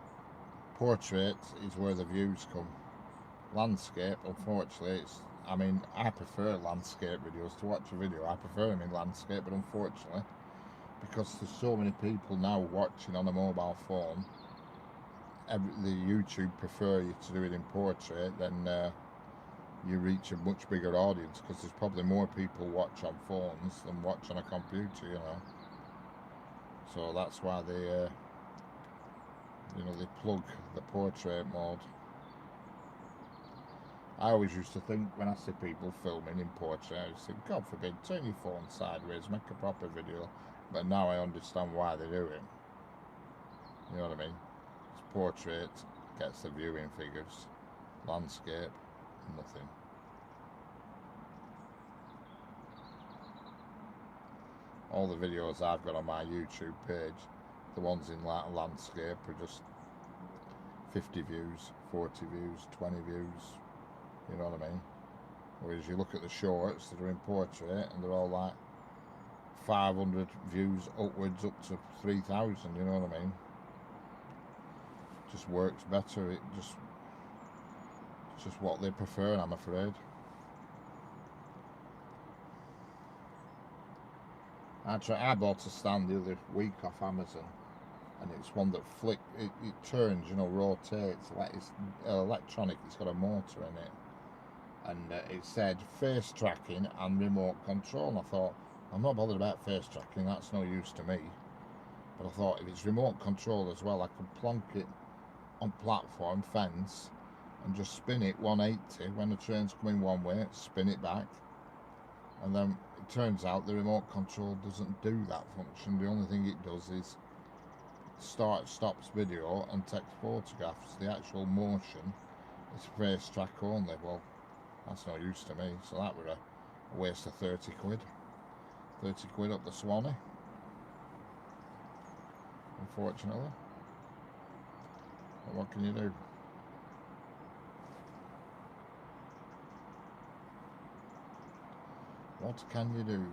portrait is where the views come. Landscape, unfortunately, I mean, I prefer landscape videos to watch a video. I prefer them in landscape, but unfortunately, because there's so many people now watching on a mobile phone, the YouTube prefer you to do it in portrait, then you reach a much bigger audience, because there's probably more people watch on phones than watch on a computer, you know. So that's why they, you know, they plug the portrait mode. I always used to think, when I see people filming in portrait, I used to think, God forbid, turn your phone sideways, make a proper video. But now I understand why they do it. You know what I mean? It's portrait gets the viewing figures, landscape, nothing. All the videos I've got on my YouTube page, the ones in landscape, are just 50 views, 40 views, 20 views. You know what I mean? Whereas you look at the shorts that are in portrait, and they're all like 500 views upwards, up to 3,000. You know what I mean? Just works better. It's just what they prefer, I'm afraid. I bought a stand the other week off Amazon, and it's one that it turns, you know, rotates, like it's electronic. It's got a motor in it, and it said face tracking and remote control. And I thought, I'm not bothered about face tracking, that's no use to me. But I thought, if it's remote control as well, I could plonk it on platform, fence, and just spin it 180 when the train's coming one way, spin it back. And then it turns out the remote control doesn't do that function. The only thing it does is stops video and takes photographs. The actual motion is face track only. Well, that's no use to me. So that were a waste of 30 quid. 30 quid up the Swanee, unfortunately. But what can you do? What can you do?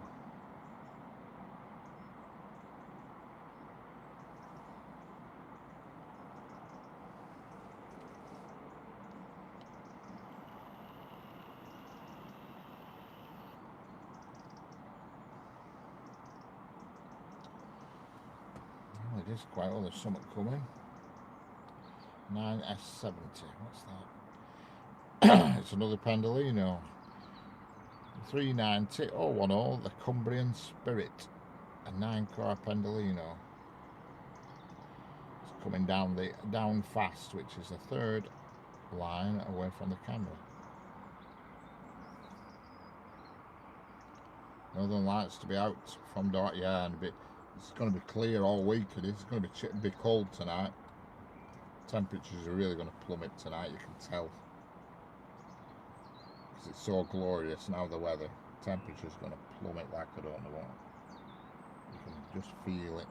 Well, it is quite old. There's something coming. 9S70. What's that? It's another Pendolino. 390 010, the Cumbrian Spirit, a 9-car Pendolino. It's coming down fast, which is the third line away from the camera. Northern Lights to be out from dark, yeah, and it's going to be clear all week. It's going to be cold tonight. Temperatures are really going to plummet tonight, you can tell. It's so glorious now, the weather. Temperature's going to plummet like I don't know what. You can just feel it.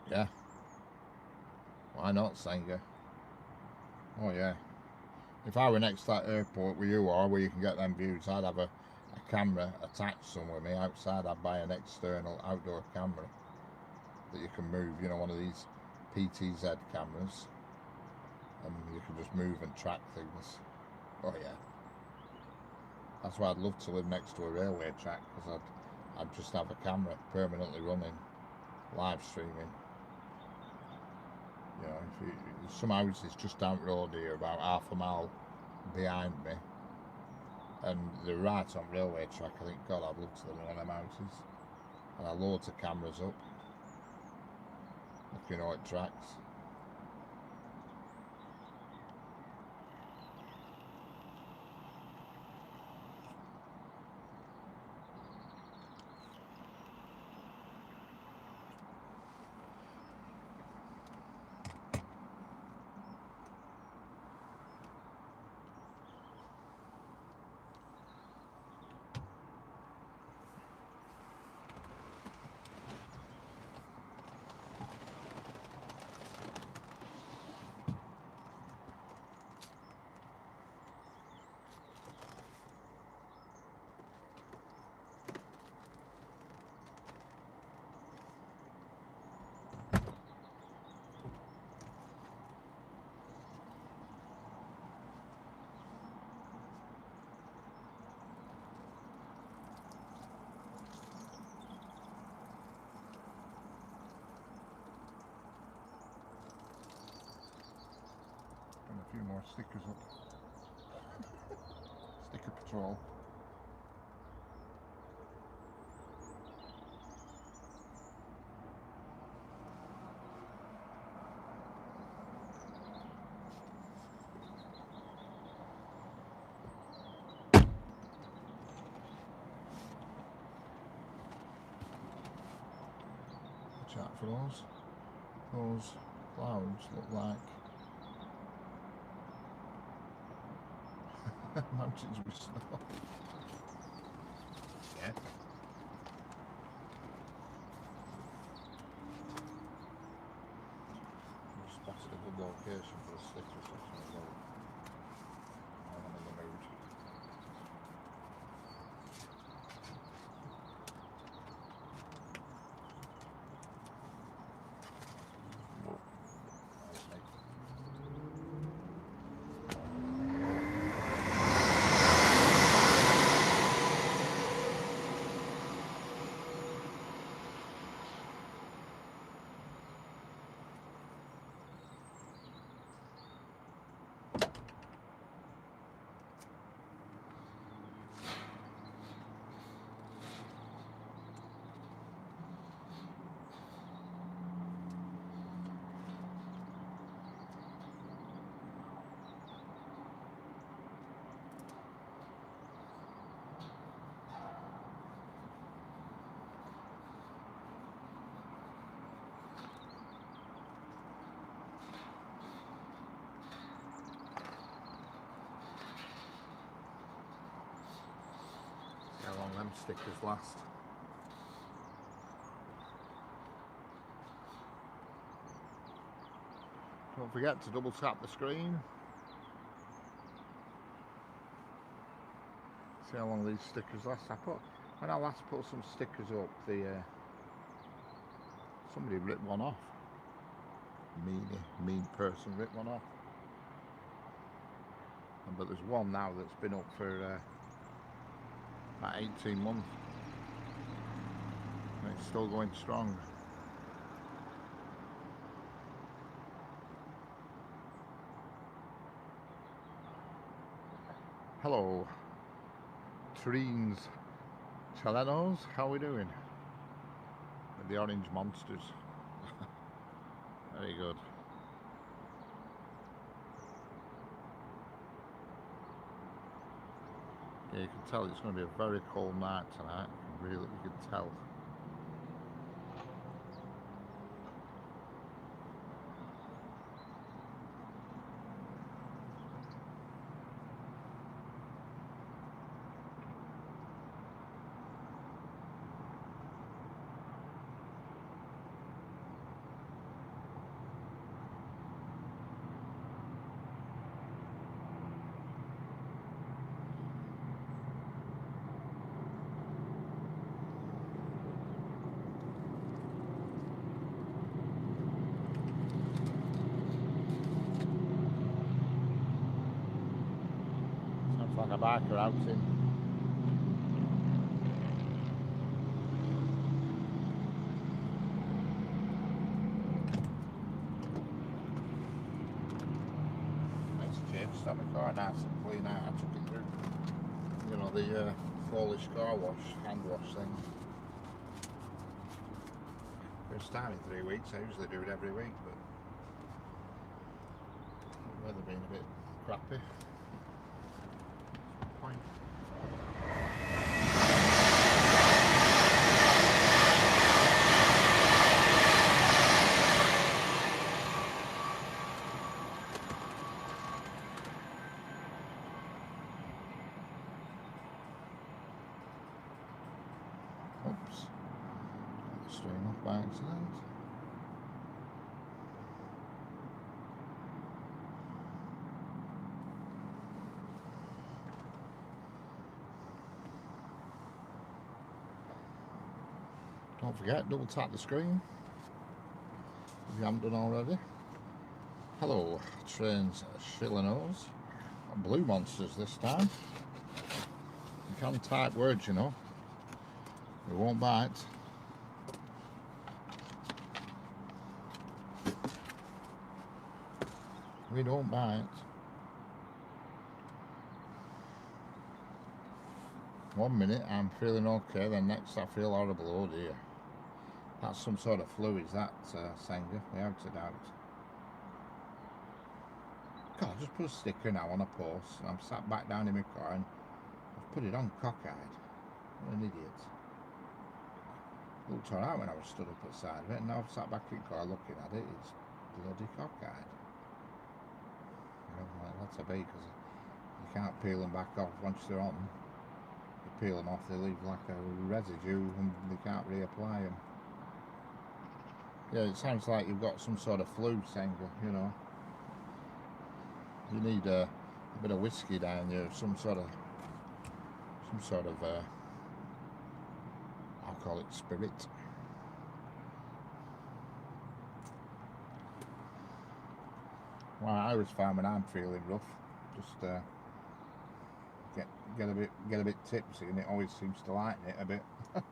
Yeah. Why not, Sanger? Oh yeah. If I were next to that airport where you are, where you can get them views, I'd have a camera attached somewhere with me outside. I'd buy an external outdoor camera that you can move, you know, one of these PTZ cameras, and you can just move and track things. Oh yeah, that's why I'd love to live next to a railway track, because I'd just have a camera permanently running, live streaming. You know, some houses just down the road here, about half a mile behind me, and they're right on railway track. I think, God, I'd love to live in one of them houses, and I loads of cameras up, looking how it tracks. more stickers up. Sticker patrol. Watch out for those. Those clouds look like mountains with snow. Yeah. I've spotted a good location for the sticker section as well. I'm in the mood. How long them stickers last. Don't forget to double tap the screen. See how long these stickers last. When I last put some stickers up, somebody ripped one off. Mean person ripped one off. But there's one now that's been up for about 18 months. And it's still going strong. Hello, Treens Chalenos, how are we doing? With the orange monsters. Very good. Yeah, you can tell it's going to be a very cold night tonight. Really, you can tell. Like a biker outing. Nice change, start my car nice and clean out. I took it through, you know, the Polish car wash, hand wash thing. First time in 3 weeks. I usually do it every week, but the weather being a bit crappy. Oops, straight off by accident. Don't forget, double tap the screen if you haven't done already. Hello, Trains Chalenos. Blue monsters this time. You can type words, you know. They won't bite. We don't bite. 1 minute I'm feeling okay, then next I feel horrible. Oh dear. That's some sort of flu, is that, Senga? Without a doubt. God, I just put a sticker now on a post, and I'm sat back down in my car, and I've put it on cockeyed. What an idiot. It looked alright when I was stood up at the side of it, and now I've sat back in the car looking at it, it's bloody cockeyed. Well, that's a bit, because you can't peel them back off once they're on. You peel them off, they leave like a residue, and they can't reapply them. Yeah, it sounds like you've got some sort of flu, Senga, you know. You need a bit of whiskey down you, some sort of I'll call it spirit. Well, I always find when I'm feeling rough, just get a bit tipsy, and it always seems to lighten it a bit. It's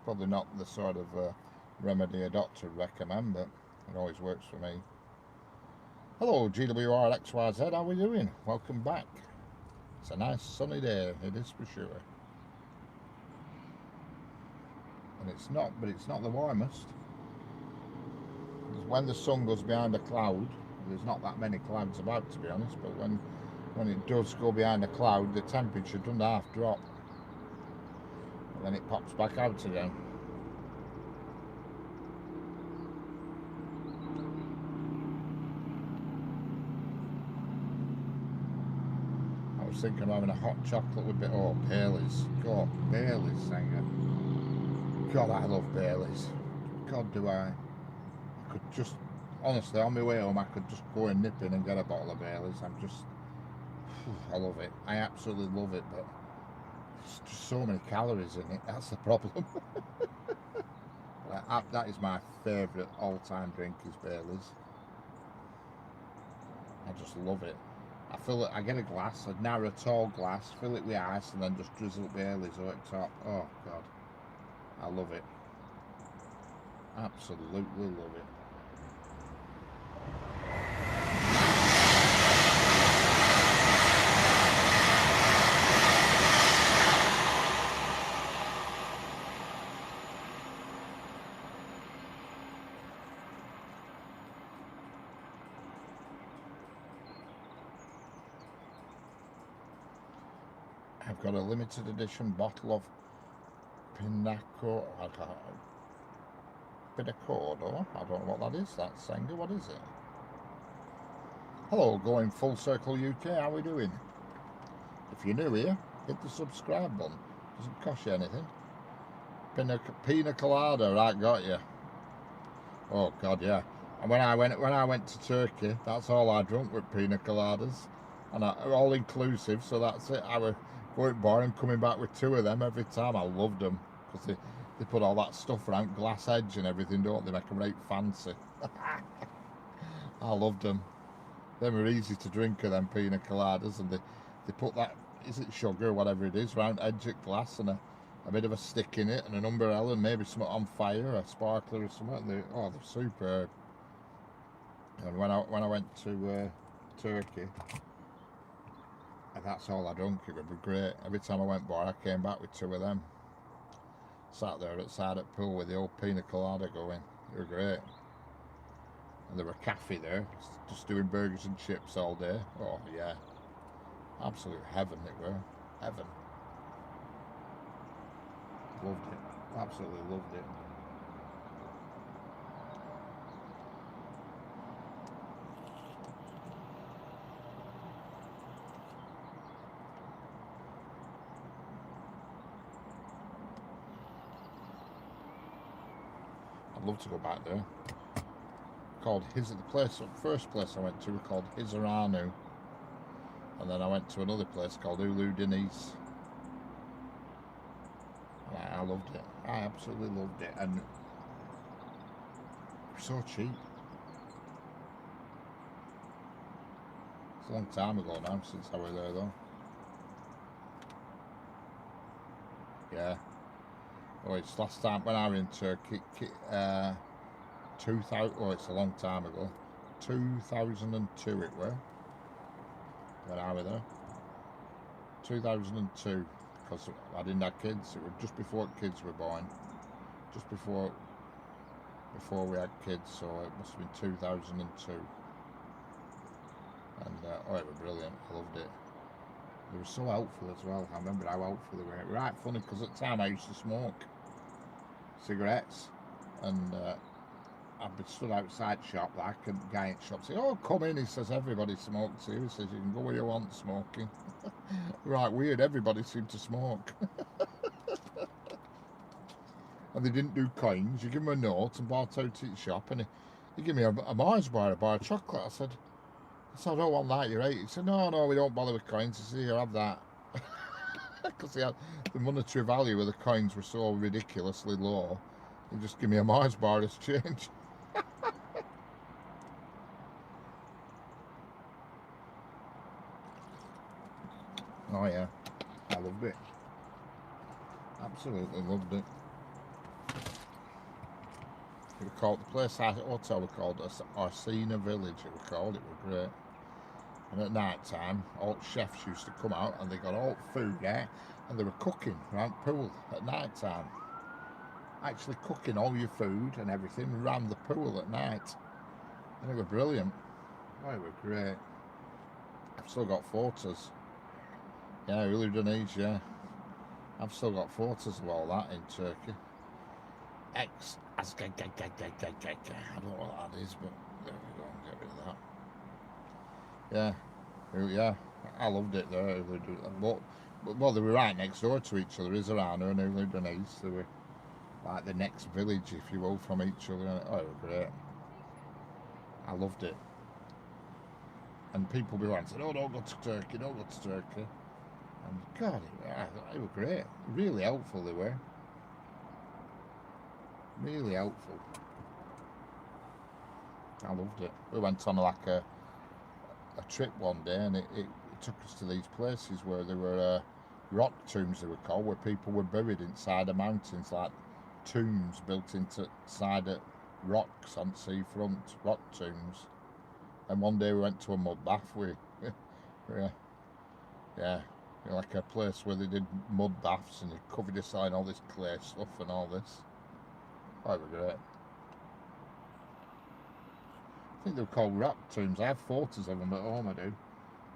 probably not the sort of remedy a doctor would recommend, but it always works for me. Hello GWRXYZ, how are we doing? Welcome back. It's a nice sunny day, it is for sure. And it's not the warmest. When the sun goes behind a cloud, there's not that many clouds about, to be honest, but when it does go behind a cloud, the temperature doesn't half drop. And then it pops back out again. I was thinking of having a hot chocolate with bit. Oh, Baileys. God, Baileys, Senga. God, I love Baileys. God, do I. I could just, honestly, on my way home, I could just go and nip in and get a bottle of Baileys. I love it. I absolutely love it, but there's just so many calories in it. That's the problem. That is my favourite all-time drink, is Baileys. I just love it. I fill it. I get a glass, a narrow, tall glass, fill it with ice, and then just drizzle Baileys over the top. Oh God, I love it. Absolutely love it. I've got a limited edition bottle of Pinaco. Pinacordo. I don't know what that is. That's Senga. What is it? Hello, going full circle UK. How are we doing? If you're new here, hit the subscribe button. Doesn't cost you anything. Pina colada, right? Got you. Oh God, yeah. And when I went to Turkey, that's all I drunk with pina coladas, and all inclusive. So that's it. I was going bar and coming back with 2 of them every time. I loved them because they put all that stuff around glass edge and everything, don't they? Make them right fancy. I loved them. They were easy to drink of them pina coladas, and they put that, is it sugar or whatever it is, round edge of glass, and a bit of a stick in it, and an umbrella, and maybe something on fire, a sparkler or something. They're superb. And when I went to Turkey, and that's all I drank, it would be great. Every time I went bar, I came back with 2 of them. Sat there outside at pool with the old pina colada going. They were great. And there were a cafe there, just doing burgers and chips all day. Oh yeah, absolute heaven it were. Heaven. Loved it. Absolutely loved it. I'd love to go back there. Called the first place I went to was called Hizaranu, and then I went to another place called Ulu Deniz. And I loved it. I absolutely loved it, and it was so cheap. It's a long time ago now since I was there, though. Yeah. Oh, it's last time when I was in Turkey. 2000. Oh, it's a long time ago. 2002 it were. When I was there. 2002, because I didn't have kids. It was just before kids were born, just before we had kids, so it must have been 2002. And oh, it was brilliant. I loved it. They were so helpful as well. I remember how helpful they were. It was right funny, because at the time I used to smoke cigarettes, and I'd be stood outside shop, like a guy in shop say, "Oh, come in." He says, "Everybody smokes here." He says, "You can go where you want smoking." Right, weird. Everybody seemed to smoke. And they didn't do coins. You give them a note and bought out to the shop, and he gave me a Mars bar, a bar of chocolate. I said, "I don't want that, you're 8." He said, no, we don't bother with coins." He said, "You have that." Because the monetary value of the coins were so ridiculously low. He just give me a Mars bar as change. Oh yeah, I loved it. Absolutely loved it. It was called, the place hotel was called Orsina Village. It was called. It was great. And at night time, all chefs used to come out, and they got all food there, and they were cooking around the pool at night time. Actually cooking all your food and everything around the pool at night, and it was brilliant. Oh, it was great. I've still got photos. Yeah, Uludenis, yeah. I've still got photos of all that in Turkey. I don't know what that is, but there we go, get rid of that. Yeah, yeah, I loved it there. Well, they were right next door to each other, Izarano and Uludenis. They were like the next village, if you will, from each other. Oh, it was great. I loved it. And people be like, "Oh, don't go to Turkey, don't go to Turkey." And God, it was great. Really helpful they were. Really helpful. I loved it. We went on like a trip one day, and it took us to these places where there were rock tombs, they were called, where people were buried inside the mountains, like tombs built into side of rocks on seafront, rock tombs. And one day we went to a mud bath. Yeah, like a place where they did mud baths, and they covered us in all this clay stuff and all this. Oh, it was great. I think they were called rock tombs. I have photos of them at home, I do.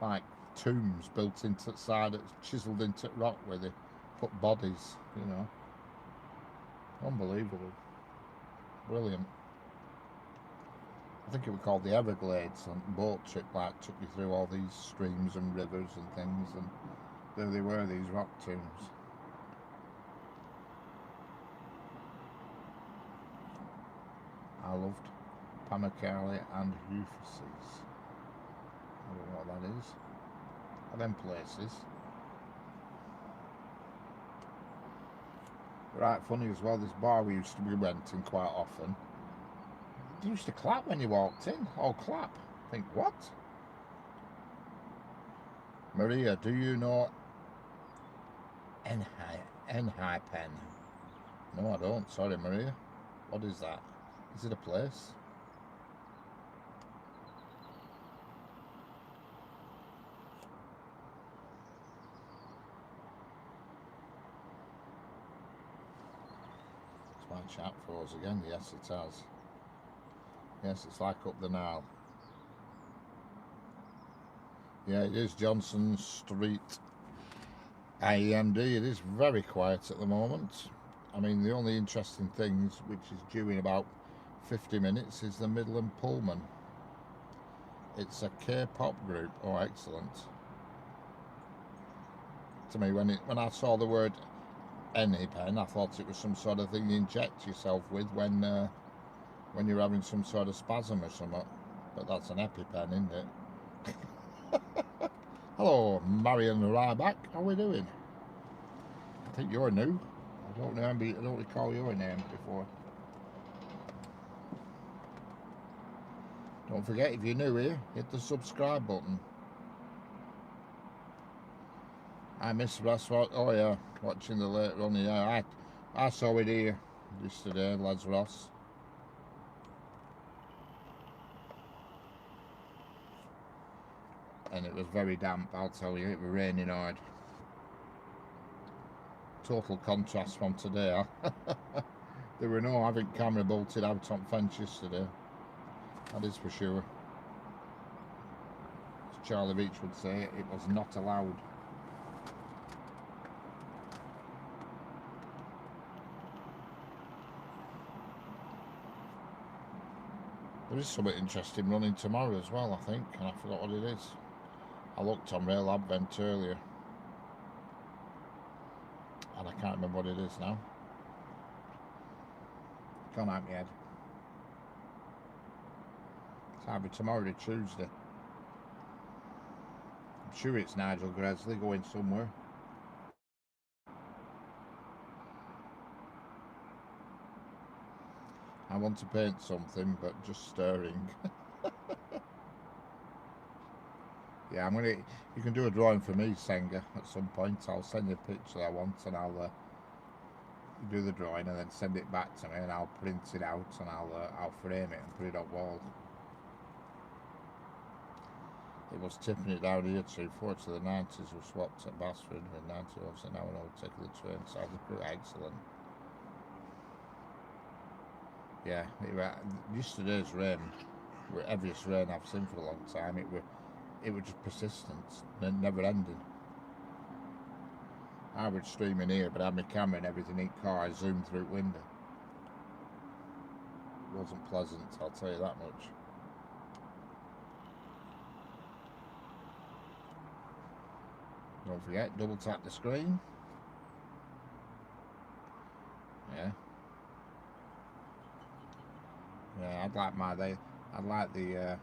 Like tombs built into the side, chiselled into rock, where they put bodies, you know. Unbelievable. Brilliant. I think it was called the Everglades, and boat trip, like, took you through all these streams and rivers and things, and there they were, these rock tombs. I loved Pamukkale and Euphrates. I don't know what that is. Are them places? Right, funny as well, this bar we used to be renting quite often, they used to clap when you walked in. Oh, clap. I think, what? Maria, do you know Enhai Pen? No, I don't. Sorry, Maria. What is that? Is it a place? It's my chat froze again. Yes, it has. Yes, it's like up the Nile. Yeah, it is Johnson Street IEMD. It is very quiet at the moment. I mean, the only interesting things, which is due in about 50 minutes, is the Midland Pullman. It's a K-pop group. Oh, excellent. To me, when I saw the word EpiPen, I thought it was some sort of thing you inject yourself with when you're having some sort of spasm or something. But that's an EpiPen, isn't it? Hello, Marion Ryback. How are we doing? I think you're new. I don't recall your name before. Don't forget, if you're new here, hit the subscribe button. I miss Ross. Oh yeah, watching the late run. Yeah, I saw it here yesterday, lads. Ross. And it was very damp, I'll tell you. It was raining hard. Total contrast from today. There were no having camera bolted out on fence yesterday. That is for sure. As Charlie Beach would say, it was not allowed. There is something interesting running tomorrow as well, I think, and I forgot what it is. I looked on Rail Advent earlier, and I can't remember what it is now. Gone out my head. It's either tomorrow or Tuesday. I'm sure it's Nigel Gresley going somewhere. I want to paint something, but just stirring. Yeah, you can do a drawing for me, Senga, at some point. I'll send you a picture I want, and I'll do the drawing and then send it back to me, and I'll print it out, and I'll frame it and put it on wall. It was tipping it down here to 4 to the 90s. We swapped at Basford with 90, so now we're taking the train south of the crew. Excellent. Yeah, yesterday's rain, the heaviest rain I've seen for a long time. It was just persistent, never ending. I was streaming here, but I had my camera and everything in car. I zoomed through the window. It wasn't pleasant, I'll tell you that much. Don't forget, double tap the screen. Yeah. Yeah, I'd like the yeah.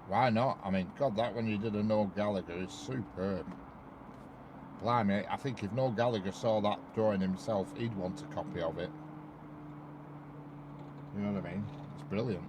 Why not? I mean, God, that when you did a Noel Gallagher is superb. Blimey, I think if Noel Gallagher saw that drawing himself, he'd want a copy of it. You know what I mean? It's brilliant.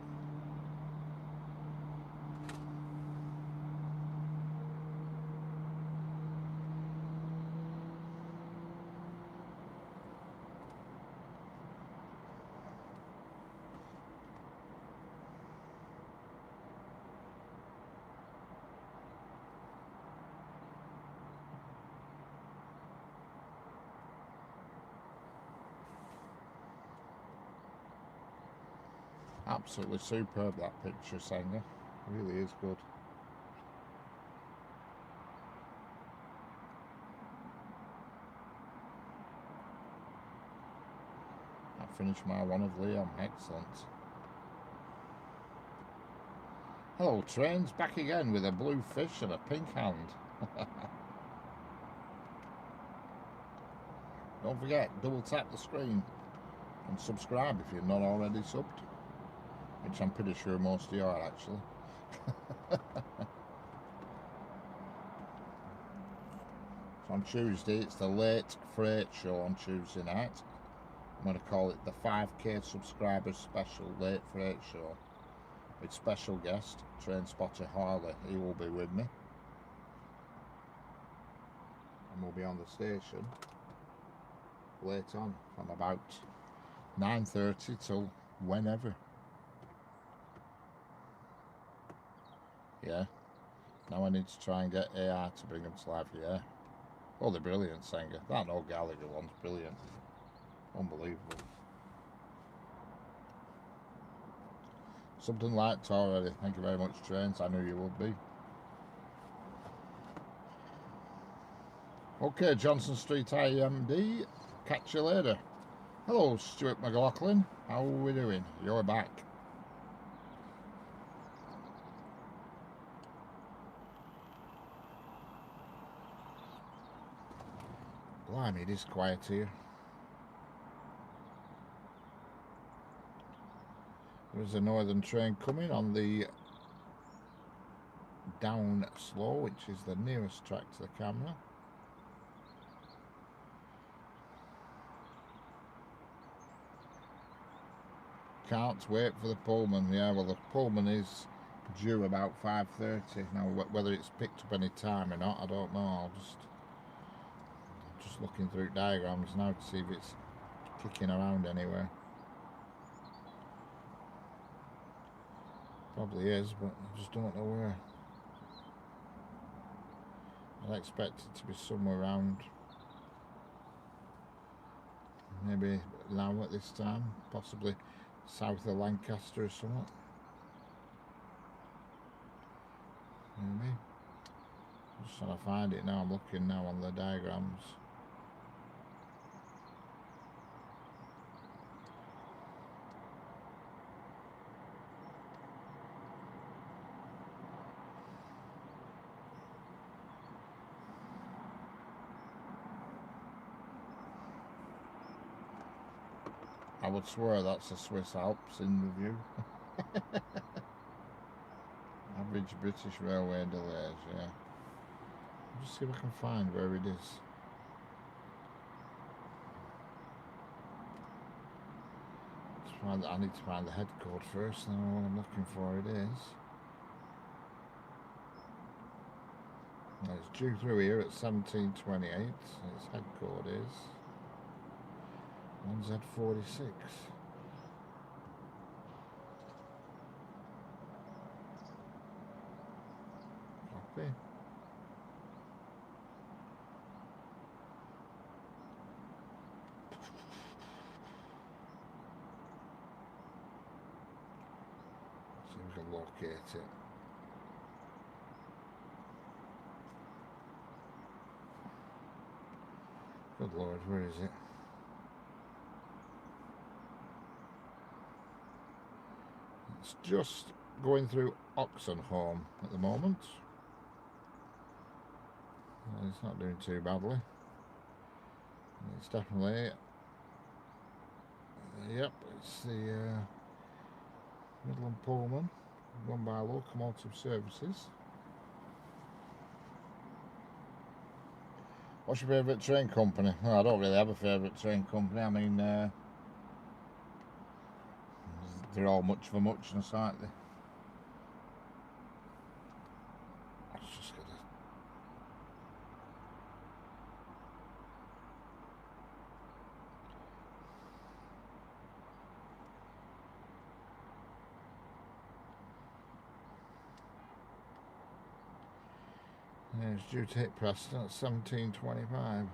Absolutely superb, that picture, Senga. Really is good. I finished my one of Liam. Excellent. Hello, trains, back again with a blue fish and a pink hand. Don't forget, double tap the screen and subscribe if you're not already subbed. Which I'm pretty sure most of you are, actually. So on Tuesday, it's the Late Freight Show on Tuesday night. I'm going to call it the 5K Subscribers Special Late Freight Show. With special guest, Train Spotter Harley. He will be with me. And we'll be on the station late on, from about 9:30 till whenever. Yeah. Now I need to try and get AI to bring them to life. Yeah. Oh, they're brilliant, Senga. That old Gallagher one's brilliant. Unbelievable. Something liked already. Thank you very much, Trains. I knew you would be. Okay, Johnson Street IMD. Catch you later. Hello, Stuart McLaughlin. How are we doing? You're back. Blimey, it is quiet here. There's a northern train coming on the down slow, which is the nearest track to the camera. Can't wait for the Pullman. Yeah, well, the Pullman is due about 5:30 now. Whether it's picked up any time or not, I don't know. I'll just looking through diagrams now to see if it's kicking around anywhere. Probably is, but I just don't know where. I'd expect it to be somewhere around, maybe now at this time, possibly south of Lancaster or something. Maybe. I'm just trying to find it now. I'm looking now on the diagrams. I would swear that's the Swiss Alps in review. Average British Railway delays, yeah. I'll just see if I can find where it is. I need to find the head code first, and what I'm looking for it is. It's due through here at 1728, and its head code is 1Z46. Copy. See if we can locate it. Good Lord, where is it? It's just going through Oxenholme at the moment. It's not doing too badly. It's definitely, yep, it's the Midland Pullman, run by Locomotive Services. What's your favourite train company? Well, I don't really have a favourite train company. I mean, they're all much for muchness, aren't they? I was just gonna... Yeah, it's due to hit Preston at 17:25.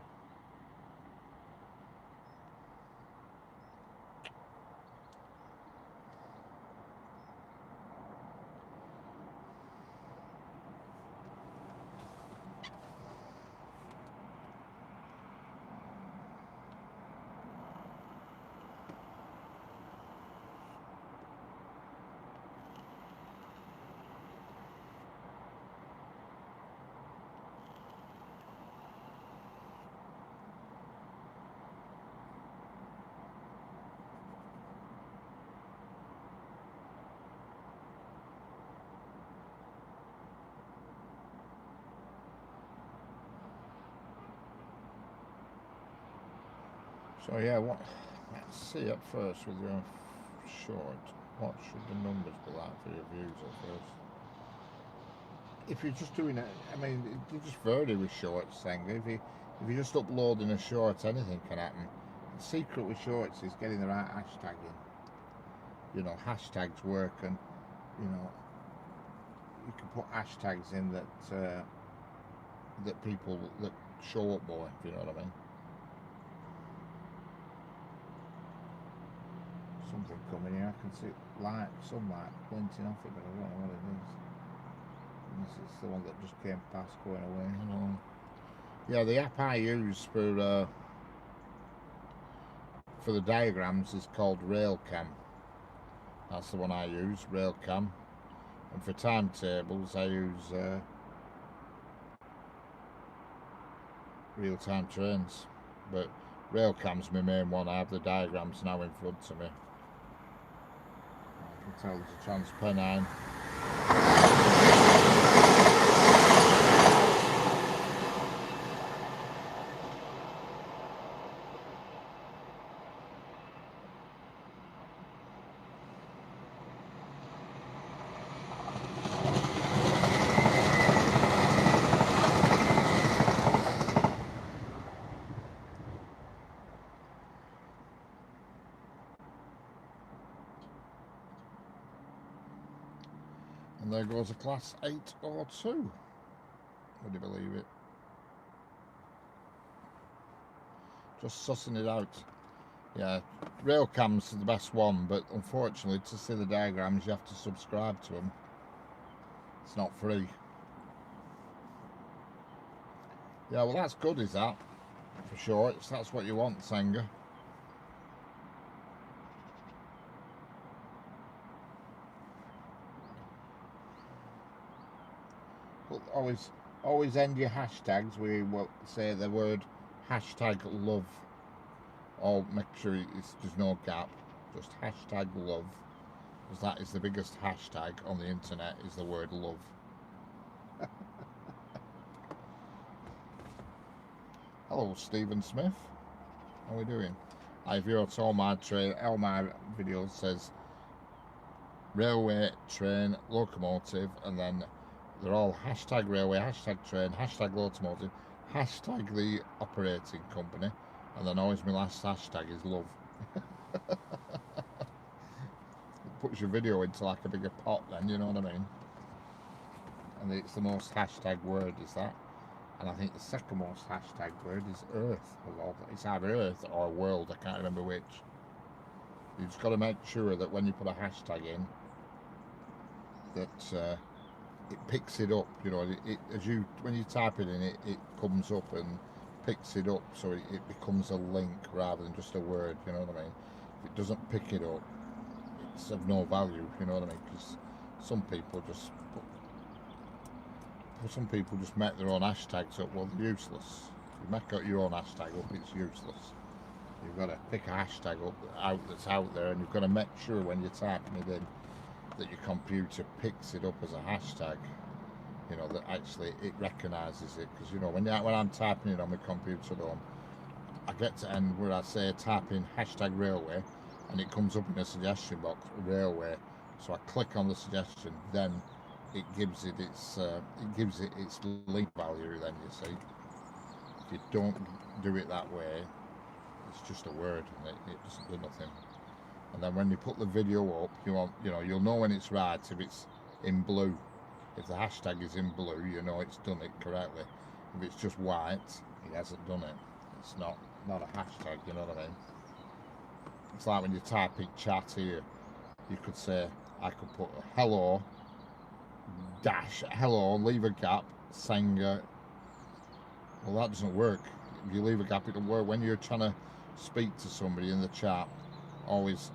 So yeah, let's see at first with your short, what should the numbers be like for your views at first? If you're just doing it, I mean, you just vary with shorts thing. If you're just uploading a short, anything can happen. The secret with shorts is getting the right hashtag in. You know, hashtags work, and you know, you can put hashtags in that people that show up more, if you know what I mean. Something coming here. I can see sunlight glinting off it, but I don't know what it is. Unless it's the one that just came past going away. I don't know. Yeah, the app I use for the diagrams is called Railcam. That's the one I use, Railcam. And for timetables, I use real-time trains. But Railcam's my main one. I have the diagrams now in front of me. I can tell there's a Transpennine. And there goes a class 802. Would you believe it? Just sussing it out. Yeah, Railcam's the best one, but unfortunately to see the diagrams you have to subscribe to them. It's not free. Yeah, well that's good, is that? For sure, that's what you want, Senga. But always end your hashtags. We will say the word hashtag love. Or make sure there's no gap. Just hashtag love. Because that is the biggest hashtag on the internet, is the word love. Hello, Stephen Smith. How are we doing? I've viewed all my videos says railway, train, locomotive, and then they're all hashtag railway, hashtag train, hashtag locomotive, hashtag the operating company, and then always my last hashtag is love. It puts your video into like a bigger pot then, you know what I mean? And it's the most hashtag word, is that? And I think the second most hashtag word is Earth. It's either Earth or world, I can't remember which. You just got to make sure that when you put a hashtag in, that it picks it up. You know, when you type it in, it comes up and picks it up, so it becomes a link rather than just a word. You know what I mean? If it doesn't pick it up, it's of no value. You know what I mean? Because some people just make their own hashtags up. Well, they're useless. If you make out your own hashtag up, it's useless. You've got to pick a hashtag out that's out there, and you've got to make sure when you're typing it in that your computer picks it up as a hashtag. You know, that actually it recognises it. Because, you know, when I'm typing it on my computer at home, I get to end where I say type in hashtag railway, and it comes up in a suggestion box, railway. So I click on the suggestion, then it gives it its link value. Then you see, if you don't do it that way, it's just a word and it doesn't do nothing. And then when you put the video up, you'll know when it's right if it's in blue. If the hashtag is in blue, you know it's done it correctly. If it's just white, it hasn't done it. It's not a hashtag, you know what I mean? It's like when you type in chat here, you could say, I could put hello, leave a gap, Senga. Well, that doesn't work. If you leave a gap, it'll work. When you're trying to speak to somebody in the chat, always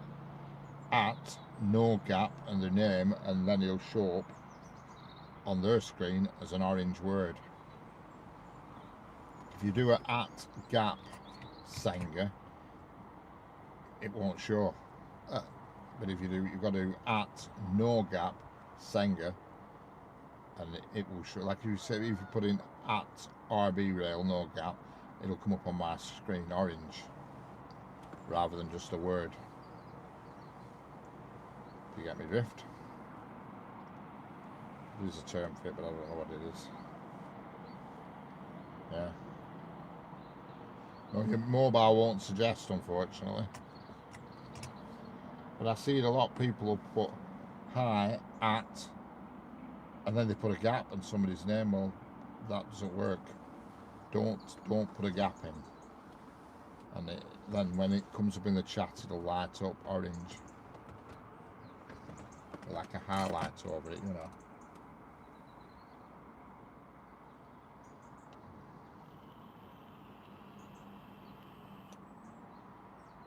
at no gap and their name, and then it'll show up on their screen as an orange word. If you do a at gap Senga, it won't show. But if you do, you've got to do at no gap Senga, and it will show. Like if you put in at RB rail no gap, it'll come up on my screen orange rather than just a word. You get me drift? There's a term for it, but I don't know what it is. Yeah. No, your mobile won't suggest, unfortunately. But I see it a lot. People will put hi at, and then they put a gap and somebody's name. Well, that doesn't work. Don't put a gap in. And then when it comes up in the chat, it'll light up orange, like a highlight over it, you know.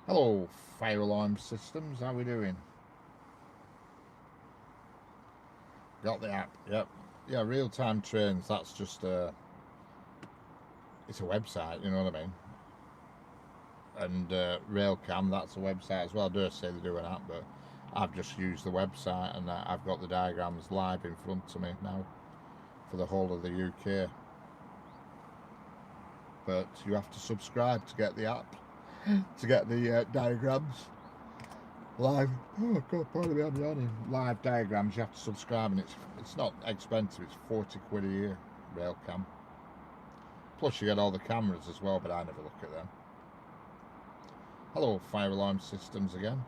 Hello, fire alarm systems. How we doing? Got the app. Yep. Yeah, real-time trains. That's just it's a website. You know what I mean? And Railcam. That's a website as well. I dare say they do an app, but I've just used the website, and I've got the diagrams live in front of me now for the whole of the UK. But you have to subscribe to get the app, to get the diagrams live. Oh God, pardon me, I'm yawning. Live diagrams, you have to subscribe, and it's not expensive. It's 40 quid a year, Railcam. Plus you get all the cameras as well, but I never look at them. Hello, fire alarm systems again.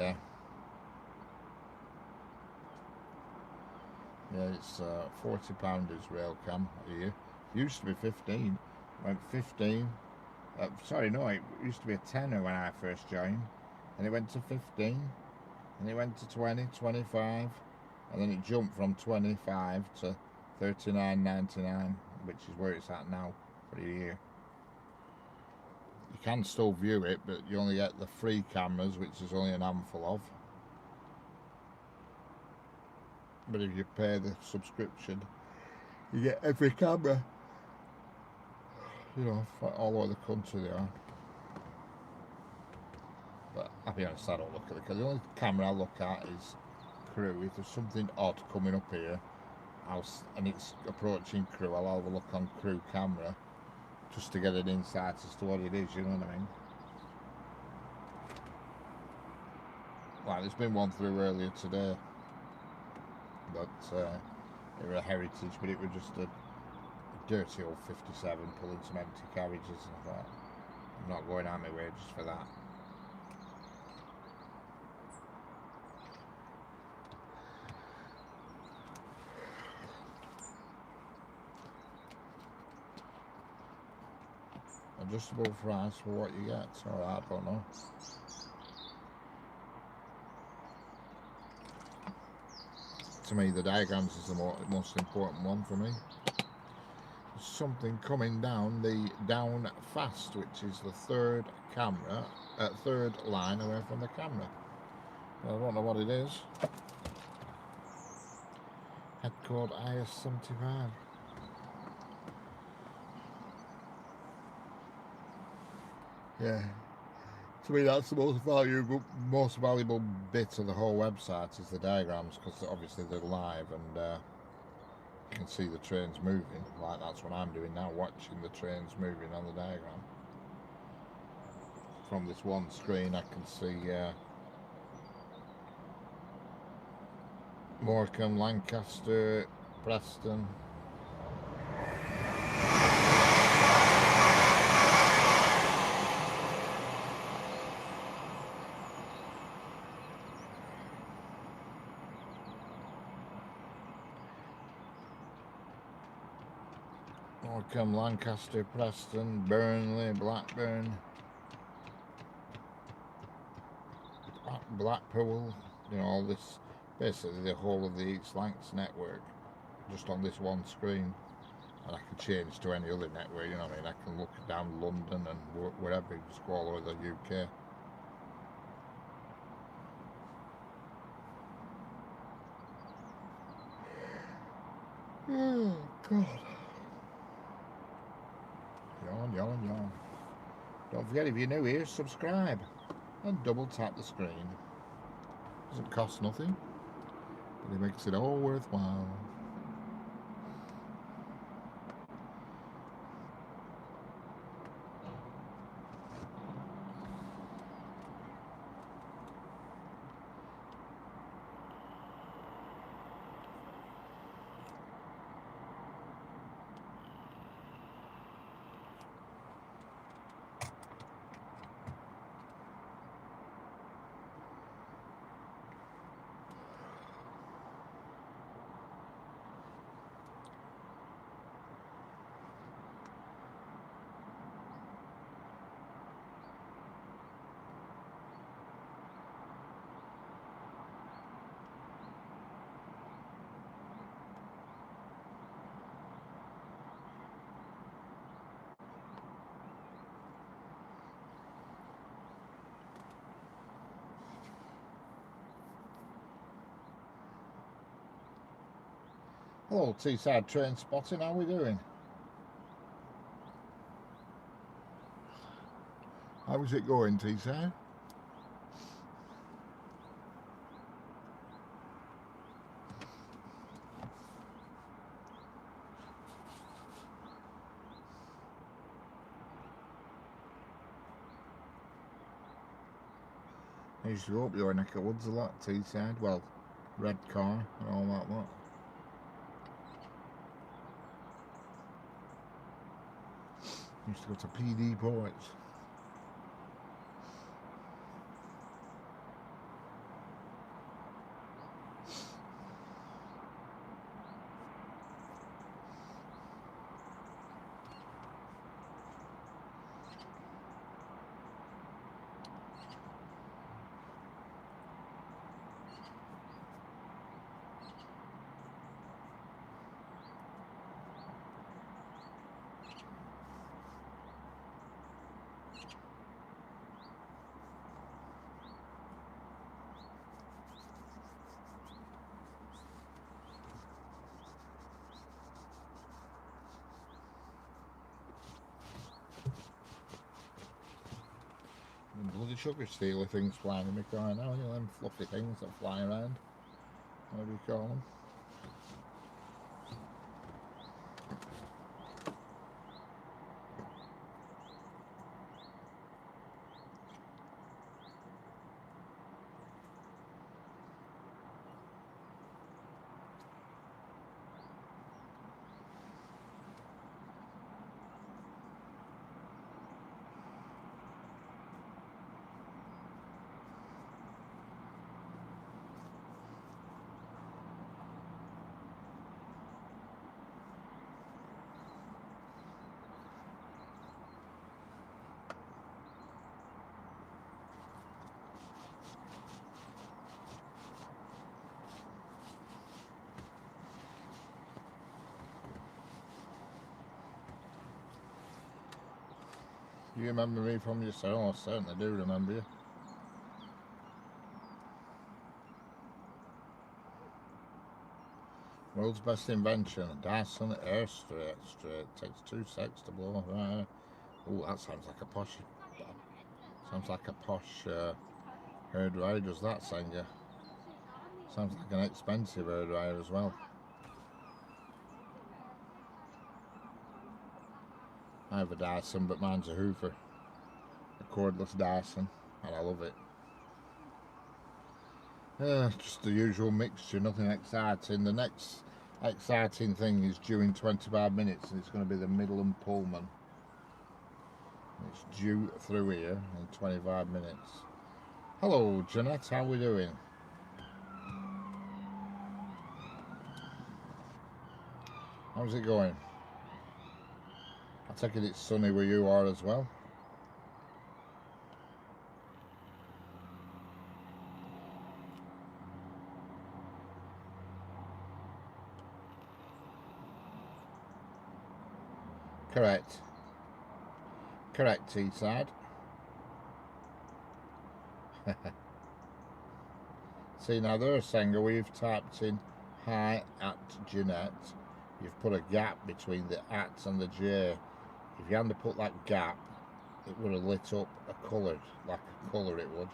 yeah. Yeah, it's £40 is rail cam here. Used to be 15. Went 15. Sorry, no, it used to be a tenner when I first joined. And it went to 15. And it went to 20, 25. And then it jumped from 25 to 39.99, which is where it's at now for a year. You can still view it, but you only get the free cameras, which is only an handful of. But if you pay the subscription, you get every camera. You know, all over the country they are. But I'll be honest, I don't look at the only camera I look at is crew. If there's something odd coming up here, and it's approaching crew, I'll have a look on crew camera just to get an insight as to what it is, you know what I mean? Like, there's been one through earlier today, but it was a heritage, but it was just a dirty old 57 pulling some empty carriages, and I thought, I'm not going out my way just for that. Adjustable price for what you get, so I don't know. To me, the diagrams is the most important one for me. There's something coming down fast, which is the third line away from the camera. I don't know what it is. Head code IS75. Yeah. To me, that's the most valuable bit of the whole website is the diagrams, because obviously they're live and you can see the trains moving. Like, that's what I'm doing now, watching the trains moving on the diagram. From this one screen I can see Morecambe, Lancaster, Preston. Morecambe, Lancaster, Preston, Burnley, Blackburn, Blackpool, you know, all this, basically the whole of the East Lancs network, just on this one screen. And I can change to any other network, you know what I mean? I can look down London and wherever, just go all over the UK. Oh, God. Yawn. Don't forget, if you're new here, subscribe and double tap the screen. Doesn't cost nothing, but it makes it all worthwhile. Hello, Teesside Train Spotting, how we doing? How's it going, Teesside? I used to go up your neck of woods a lot, Teesside. Well, Red Car and all that lot. Used to go to PD Ports. the sugar stealer things flying in my car now, you know, them fluffy things that fly around. What do you call them? Do you remember me from your cell? I certainly do remember you. World's best invention, a Dyson air straight. Takes 2 seconds to blow. Right. Oh, that sounds like a posh. Sounds like a posh hairdryer. Does that, Senga? Sounds like an expensive hairdryer as well. I have a Dyson, but mine's a Hoover, a cordless Dyson, and I love it. Just the usual mixture, nothing exciting. The next exciting thing is due in 25 minutes, and it's going to be the Midland Pullman. It's due through here in 25 minutes. Hello, Jeanette, how are we doing? How's it going? I take it it's sunny where you are as well. Correct. Correct, Teesside. See, now there's Sanger, we've typed in hi at Jeanette. You've put a gap between the at and the J. If you hadn't put that gap, it would have lit up a colour, like a colour it would.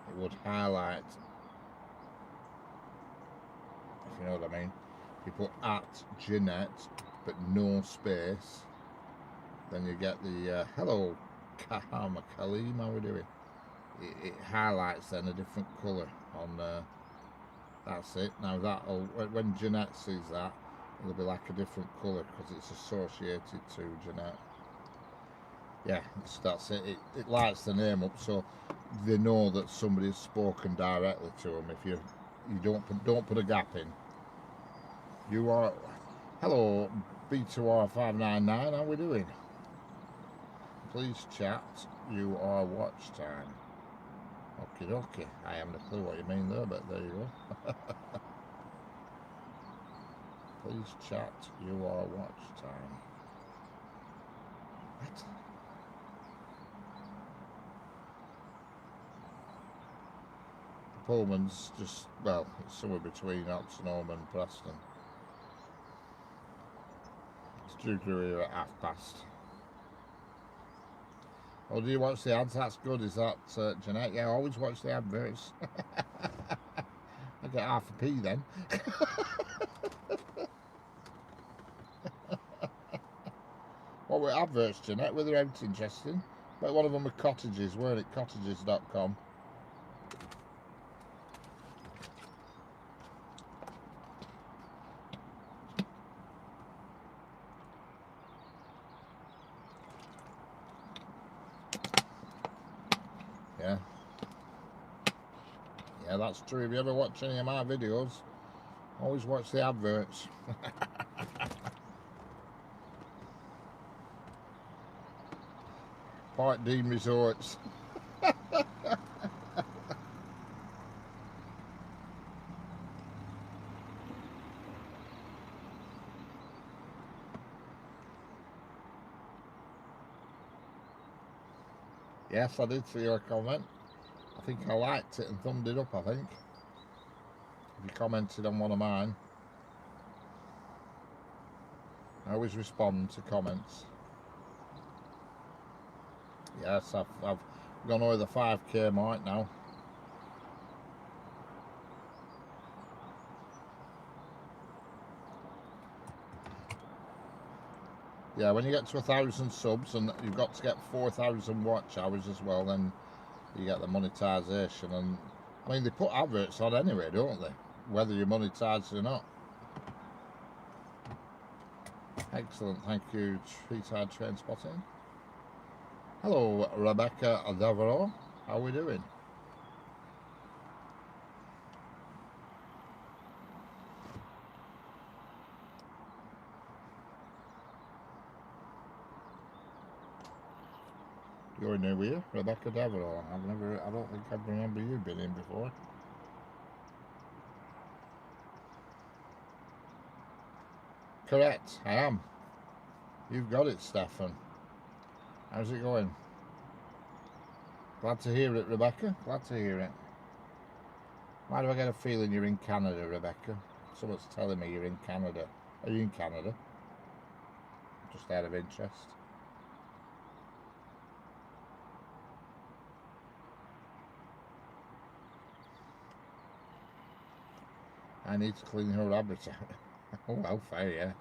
It would highlight, if you know what I mean. If you put at Jeanette, but no space, then you get the hello Kahama Kaleem, how are we doing? It highlights then a different colour on that's it. Now that'll, when Jeanette sees that, it'll be like a different colour because it's associated to Jeanette. Yeah, that's it. It lights the name up so they know that somebody's spoken directly to them. If you don't put a gap in. You are hello B2R599. How we doing? Please chat. You are watch time. Okie dokie. I haven't a clue what you mean there, but there you go. Please chat. You are watch time. What? The Pullman's just, well, it's somewhere between Oxenholme and Preston. It's due through here at past. Oh, do you watch the ads? That's good. Is that Jeanette? Yeah, I always watch the adverts. I get half a p then. What were adverts, Jeanette? Were they out interesting? But one of them were cottages, weren't it? Cottages.com. Yeah. Yeah, that's true. If you ever watch any of my videos, always watch the adverts. Park Dean Resorts. Yes, I did see your comment. I think I liked it and thumbed it up, I think. If you commented on one of mine. I always respond to comments. Yes, I've Gone over the 5k mark now. Yeah, when you get to 1,000 subs and you've got to get 4,000 watch hours as well, then you get the monetization. And I mean, they put adverts on anyway, don't they? Whether you're monetized or not. Excellent, thank you, Treetide Train Spotting. Hello, Rebecca Devereaux. How are we doing? You're new here, Rebecca Devereaux. I don't think I remember you being in before. Correct, I am. You've got it, Stefan. How's it going? Glad to hear it, Rebecca. Glad to hear it. Why do I get a feeling you're in Canada, Rebecca? Someone's telling me you're in Canada. Are you in Canada? Just out of interest. I need to clean her rabbit out. Oh, well, fair, yeah.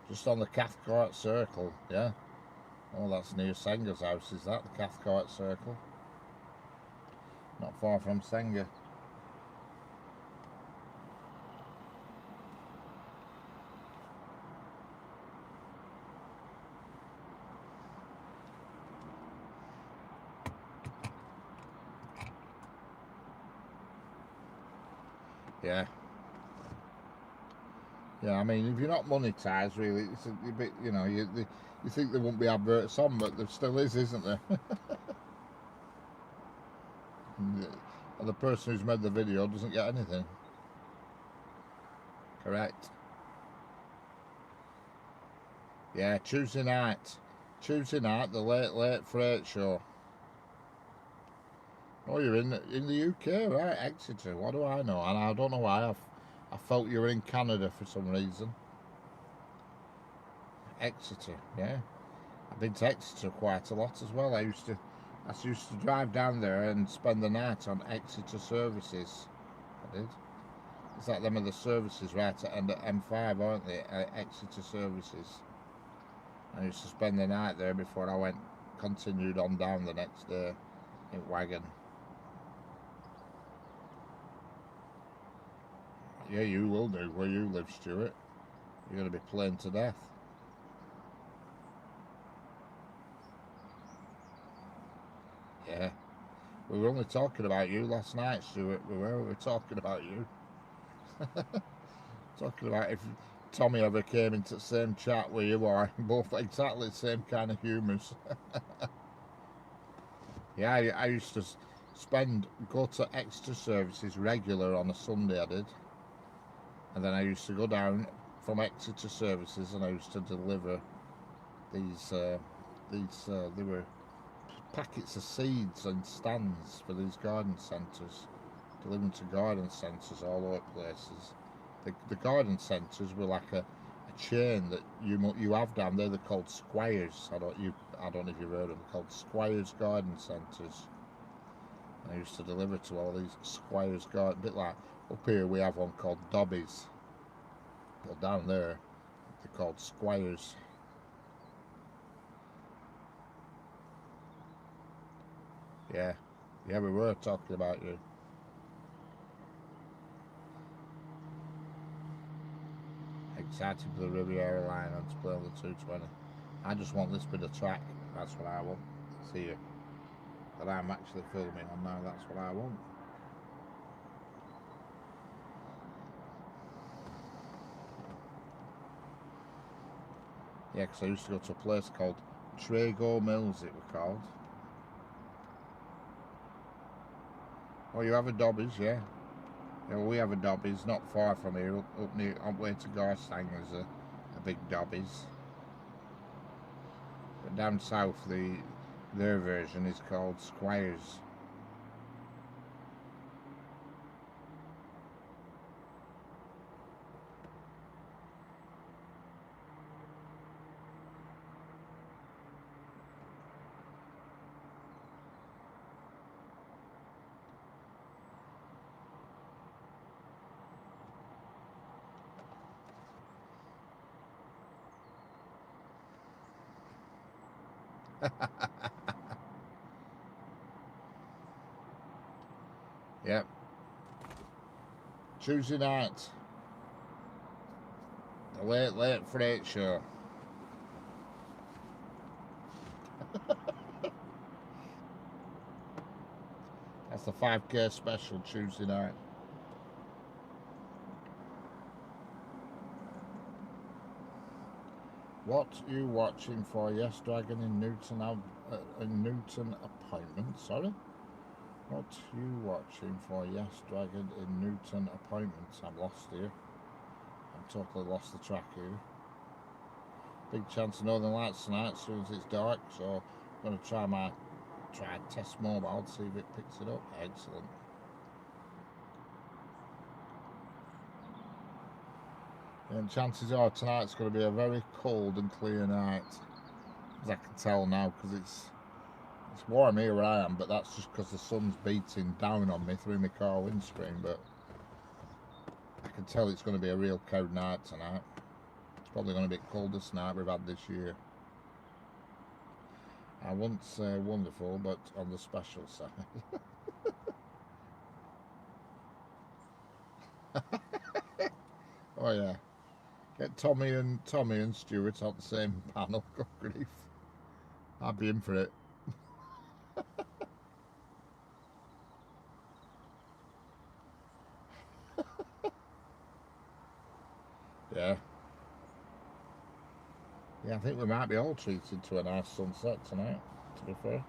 Just on the Cathcart Circle, yeah. Oh, that's near Senga's house, is that? The Cathcart Circle? Not far from Senga. Yeah. Yeah, I mean, if you're not monetised, really, it's a bit, you know, you think there won't be adverts on, but there still is, isn't there? And the person who's made the video doesn't get anything. Correct. Yeah, Tuesday night, the late freight show. Oh, you're in the UK, right? Exeter. What do I know? And I don't know why I felt you were in Canada for some reason. Exeter, yeah. I've been to Exeter quite a lot as well. I used to drive down there and spend the night on Exeter services. I did. It's like them are the services right at end of M5, aren't they? Exeter services. I used to spend the night there before I continued on down the next day in wagon. Yeah, you will do where you live, Stuart. You're going to be plain to death. Yeah. We were only talking about you last night, Stuart. We were talking about you. Talking about if Tommy ever came into the same chat where you are. Both exactly the same kind of humours. Yeah, I used to go to Exeter services regular on a Sunday, I did. And then I used to go down from Exeter services and I used to deliver they were packets of seeds and stands for these garden centres, delivering to garden centres all over places. The garden centres were like a chain that you have down there. They're called Squires. I don't know if you've heard of them. They're called Squires Garden Centres. And I used to deliver to all these Squires garden. A bit like up here we have one called Dobbies. Well, down there they're called Squires. Yeah, yeah, we were talking about you. Excited for the Riviera line and to play on the 220. I just want this bit of track. That's what I want. See you. That I'm actually filming on now. That's what I want. Yeah, because I used to go to a place called Trago Mills, it was called. Oh, you have a Dobbies, yeah? Yeah, well, we have a Dobbies not far from here, up way to Garstang. There's a big Dobbies. But down south, their version is called Squires. Yep. Tuesday night. The late freight show. That's the 5K special Tuesday night. What are you watching for? Yes, Dragon in Newton appointment. Sorry. What are you watching for? Yes, Dragon in Newton appointments. I'm lost here. I'm totally lost the track here. Big chance of Northern Lights tonight as soon as it's dark, so I'm going to try test mobile to see if it picks it up. Excellent. And chances are tonight's going to be a very cold and clear night, as I can tell now, because it's warm here where I am, but that's just because the sun's beating down on me through my car windscreen. But I can tell it's going to be a real cold night tonight. It's probably going to be the coldest night we've had this year. I wouldn't say wonderful, but on the special side. Oh yeah, get Tommy and Stuart on the same panel. Good grief, I'd be in for it. Yeah. Yeah, I think we might be all treated to a nice sunset tonight, to be fair.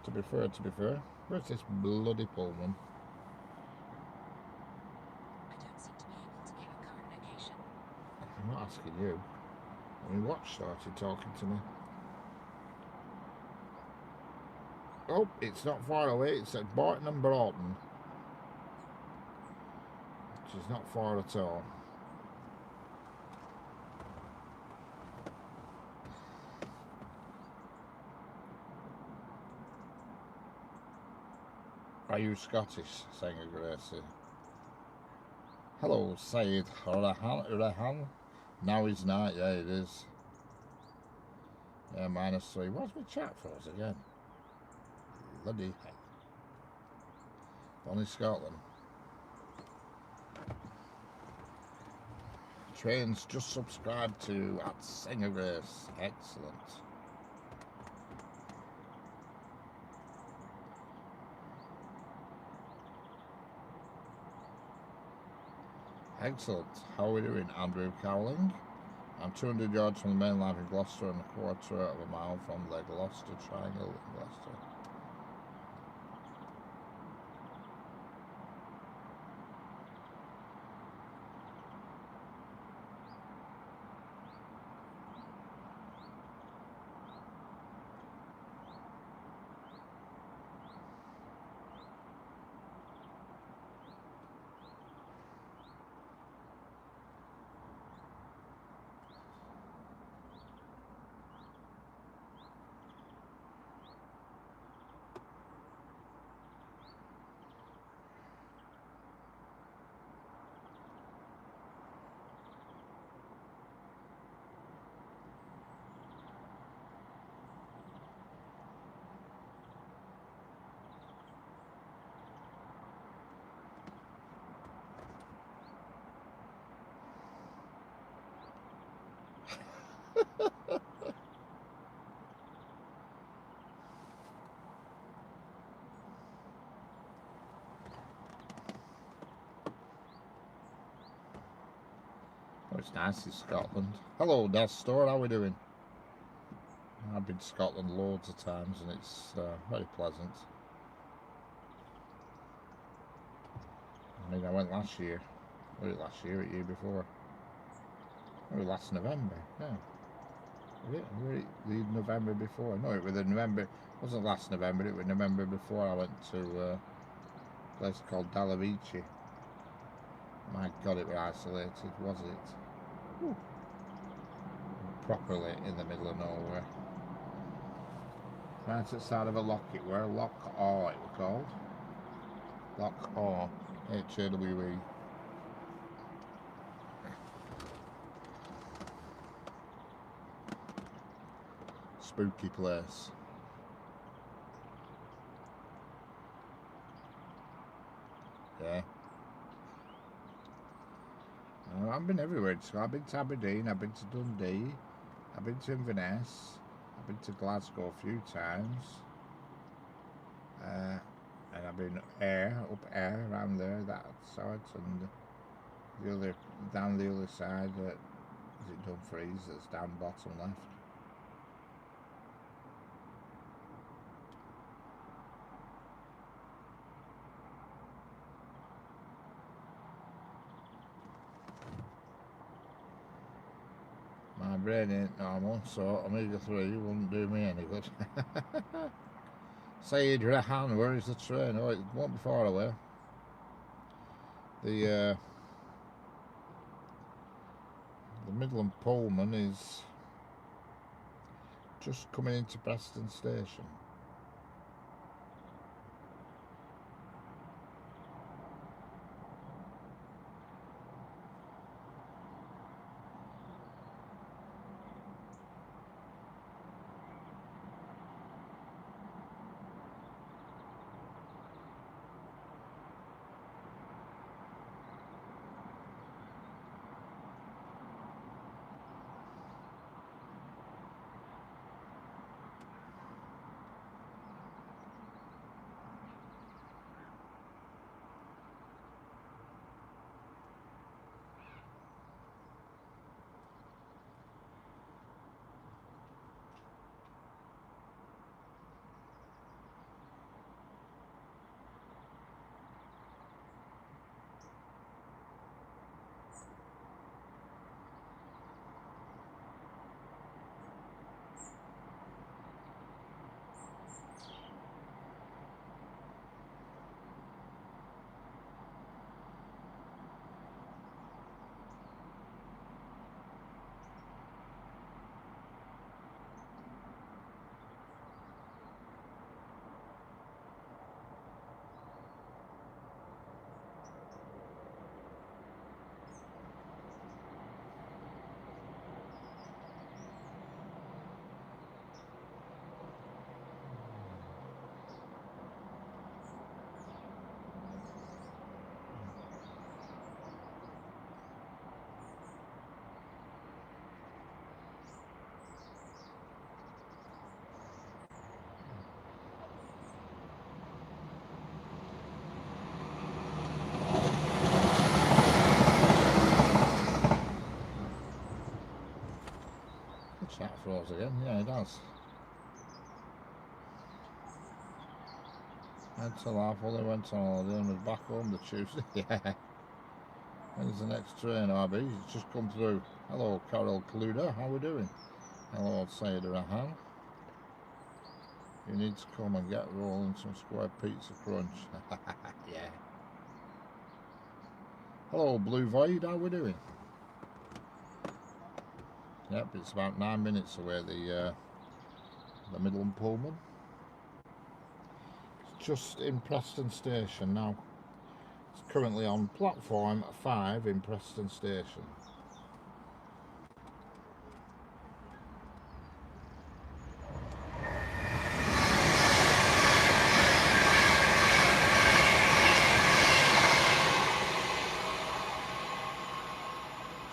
To be fair. Where's this bloody Pullman? I don't seem to be able to give a current location. I'm not asking you. I mean, watch started talking to me. Oh, it's not far away. It's at Barton and Broughton, which is not far at all. Are you Scottish? Singer Gracie. Hello, Said Rehan. Now is night, yeah, it is. Yeah, -3. What's my chat for us again? Bloody heck. Only Scotland. Trains just subscribed to at Singer Grace. Excellent. Excellent. How are we doing, Andrew Cowling? I'm 200 yards from the main line in Gloucester and a quarter of a mile from the Gloucester Triangle in Gloucester. Oh, it's nice in Scotland. Hello, Des Store, how are we doing? I've been to Scotland loads of times and it's very pleasant. I mean, I went last year. Was it last year or the year before? Oh, last November, yeah. Was it the November before? No, it was the November. It wasn't last November, it was November before I went to a place called Dalavici. My God, it was isolated, was it? Ooh. Properly in the middle of nowhere. Right at the side of a lock it were. Loch Awe it was called. Loch Awe. H-A-W-E. spooky place. Yeah. I've been everywhere. So I've been to Aberdeen, I've been to Dundee, I've been to Inverness, I've been to Glasgow a few times, and I've been up around there, that side, and the other down the other side. Is it Dumfries? That's down bottom left. My brain ain't normal, so omega-3 wouldn't do me any good. Saeed Rehan, where is the train? Oh, it won't be far away. The Midland Pullman is just coming into Preston Station. The chat froze again. Yeah, it does. Until I fully went on holiday and was back home the Tuesday. Yeah. When's the next train, RB? It's just come through. Hello, Carol Cluder. How we doing? Hello, Saeed Rahan. You need to come and get rolling some square pizza crunch. Yeah. Hello, Blue Void. How we doing? Yep, it's about 9 minutes away, the Midland Pullman. It's just in Preston Station now. It's currently on platform 5 in Preston Station.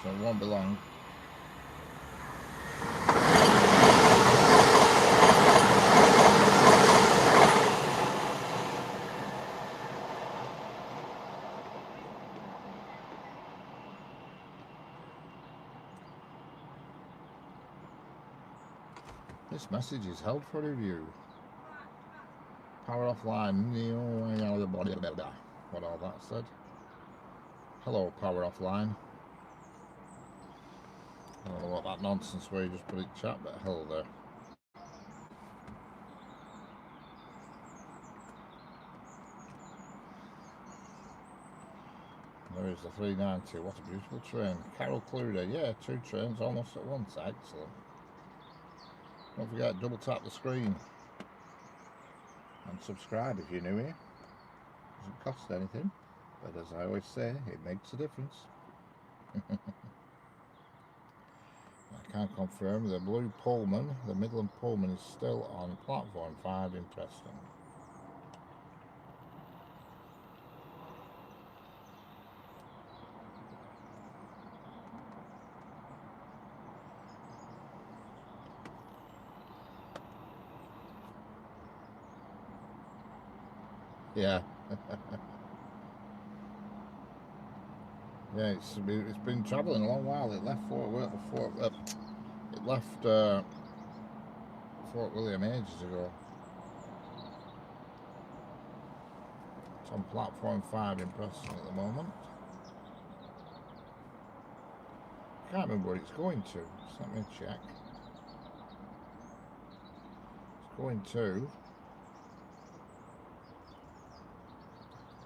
So it won't be long. This message is held for review. Power offline. What all that said. Hello, power offline. I don't know what that nonsense where you just put it in chat, but hello there. There is the 390. What a beautiful train. Carol Cluder. Yeah, 2 trains almost at once. Excellent. Don't forget, double tap the screen and subscribe if you're new here. Doesn't cost anything, but as I always say, it makes a difference. I can confirm the blue Pullman, the Midland Pullman, is still on platform 5 in Preston. Yeah. Yeah, it's been travelling a long while. It left Fort William ages ago. It's on platform 5 in Preston at the moment. Can't remember where it's going to. Just let me check. It's going to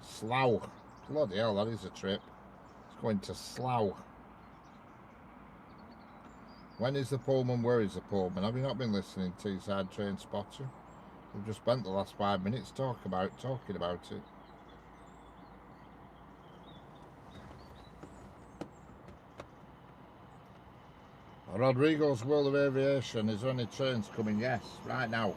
Slough. Bloody hell, that is a trip. It's going to Slough. When is the Pullman? Where is the Pullman? Have you not been listening to Teesside Train Spotter? We've just spent the last 5 minutes talking about it. Rodrigo's World of Aviation. Is there any trains coming? Yes, right now.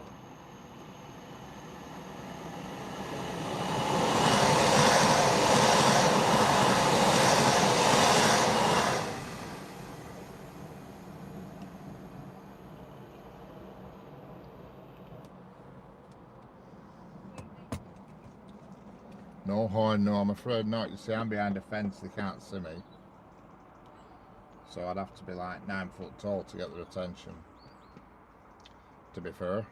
No horn, no, I'm afraid not. You see, I'm behind a fence, they can't see me. So I'd have to be like 9 foot tall to get their attention, to be fair.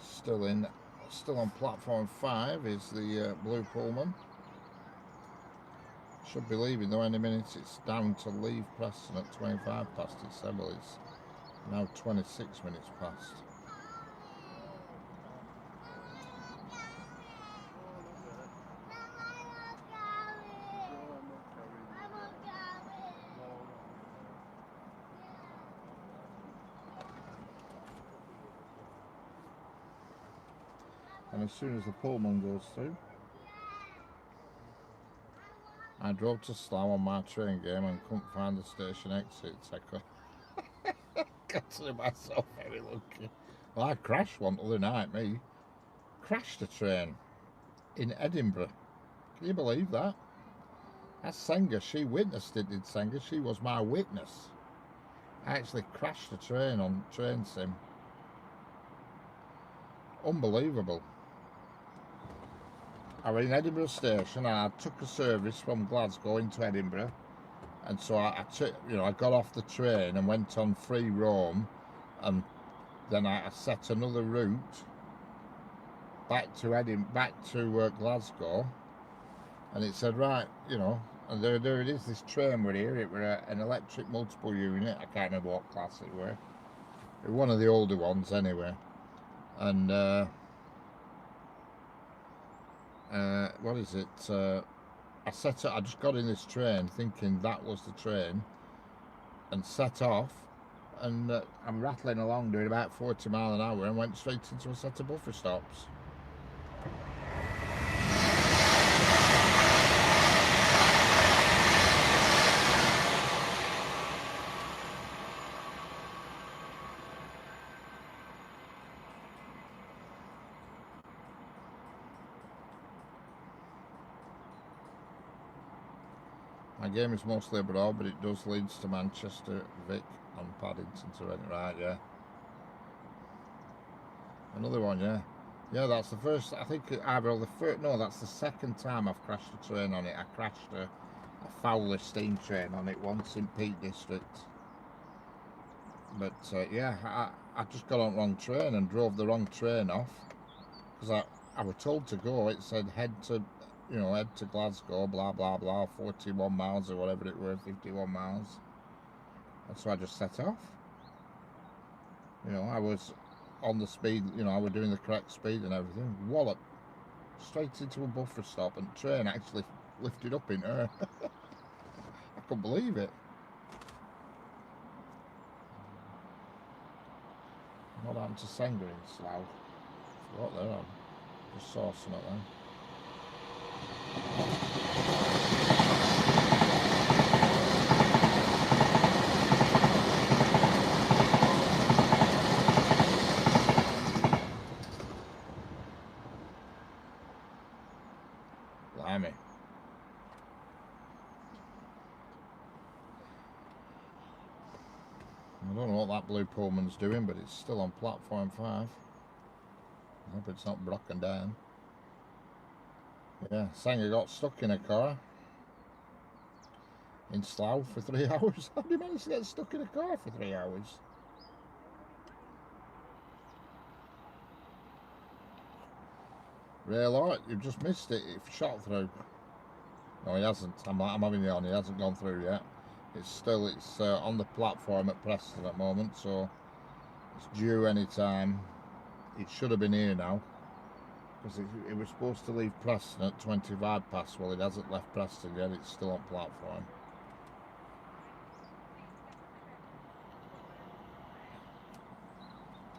Still on platform 5 is the blue Pullman. Should be leaving though any minute. It's down to leave Preston at 25 past its 7. It's now 26 minutes past. And as soon as the Pullman goes through, I drove to Slough on my train game and couldn't find the station exit. I consider myself very lucky. Well, I crashed one the other night, me. Crashed a train in Edinburgh. Can you believe that? That's Senga. She witnessed it, did Senga. She was my witness. I actually crashed a train on Train Sim. Unbelievable. I was in Edinburgh station and I took a service from Glasgow into Edinburgh, and so I got off the train and went on free roam, and then I set another route back to Glasgow, and it said, right, and there it is, this train were here. It were an electric multiple unit. I can't remember what class it were. It was one of the older ones anyway, and what is it? I just got in this train thinking that was the train, and set off, and I'm rattling along doing about 40 miles an hour and went straight into a set of buffer stops. My game is mostly abroad, but it does Leeds to Manchester, Vic and Paddington to Reading. Right, yeah. Another one, yeah. Yeah, that's the first, I think, that's the second time I've crashed a train on it. I crashed a Fowler steam train on it once in Peak District. But, yeah, I just got on the wrong train and drove the wrong train off. Because I was told to go, it said head to Glasgow, blah, blah, blah, 41 miles or whatever it were, 51 miles. And so I just set off. I was on the speed, I was doing the correct speed and everything. Wallop, straight into a buffer stop, and the train actually lifted up in air. I couldn't believe it. What happened to Senga in Slough? What they're on. Just saw some of them. Blimey. I don't know what that blue Pullman's doing, but it's still on platform 5. I hope it's not broken down. Yeah, Sanger got stuck in a car in Slough for 3 hours. How did he manage to get stuck in a car for 3 hours? Ray Light, you've just missed it. It shot through. No, he hasn't. I'm having it on. He hasn't gone through yet. It's on the platform at Preston at the moment, so it's due any time. It should have been here now, because it was supposed to leave Preston at 25 past. Well, it hasn't left Preston yet. It's still on platform.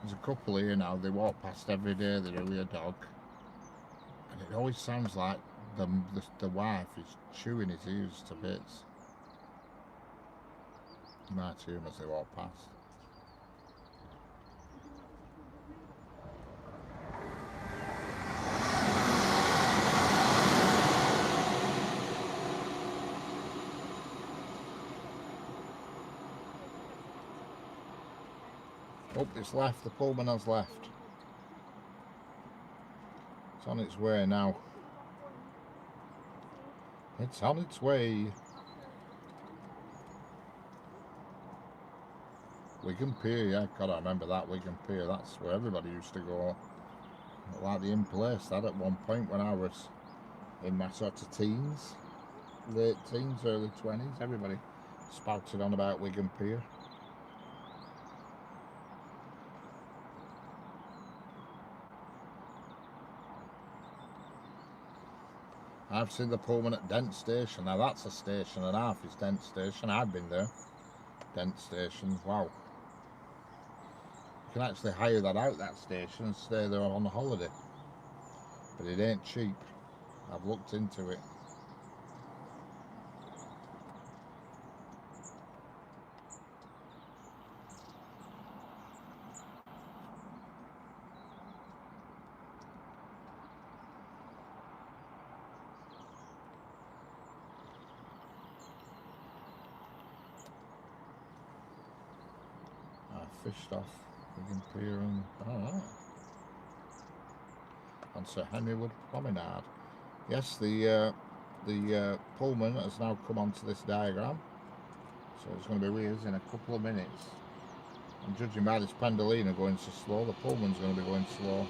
There's a couple here now. They walk past every day. They do a dog, and it always sounds like the wife is chewing his ears to bits. You might hear them as they walk past. Oh, it's left. The Pullman has left. It's on its way now. It's on its way. Wigan Pier, yeah, God, I remember that Wigan Pier. That's where everybody used to go. Like the In Place, that at one point when I was in my sort of teens, late teens, early 20s, everybody spouted on about Wigan Pier. I've seen the Pullman at Dent Station. Now that's a station and a half, is Dent Station. I've been there. Dent Station, wow. You can actually hire that out, that station, and stay there on a holiday. But it ain't cheap. I've looked into it. I fished off Wigan Pier and on Sir Henry Wood Promenade. Yes, the Pullman has now come onto this diagram, so it's going to be with us in a couple of minutes. And judging by this Pendolino going so slow, the Pullman's going to be going slow.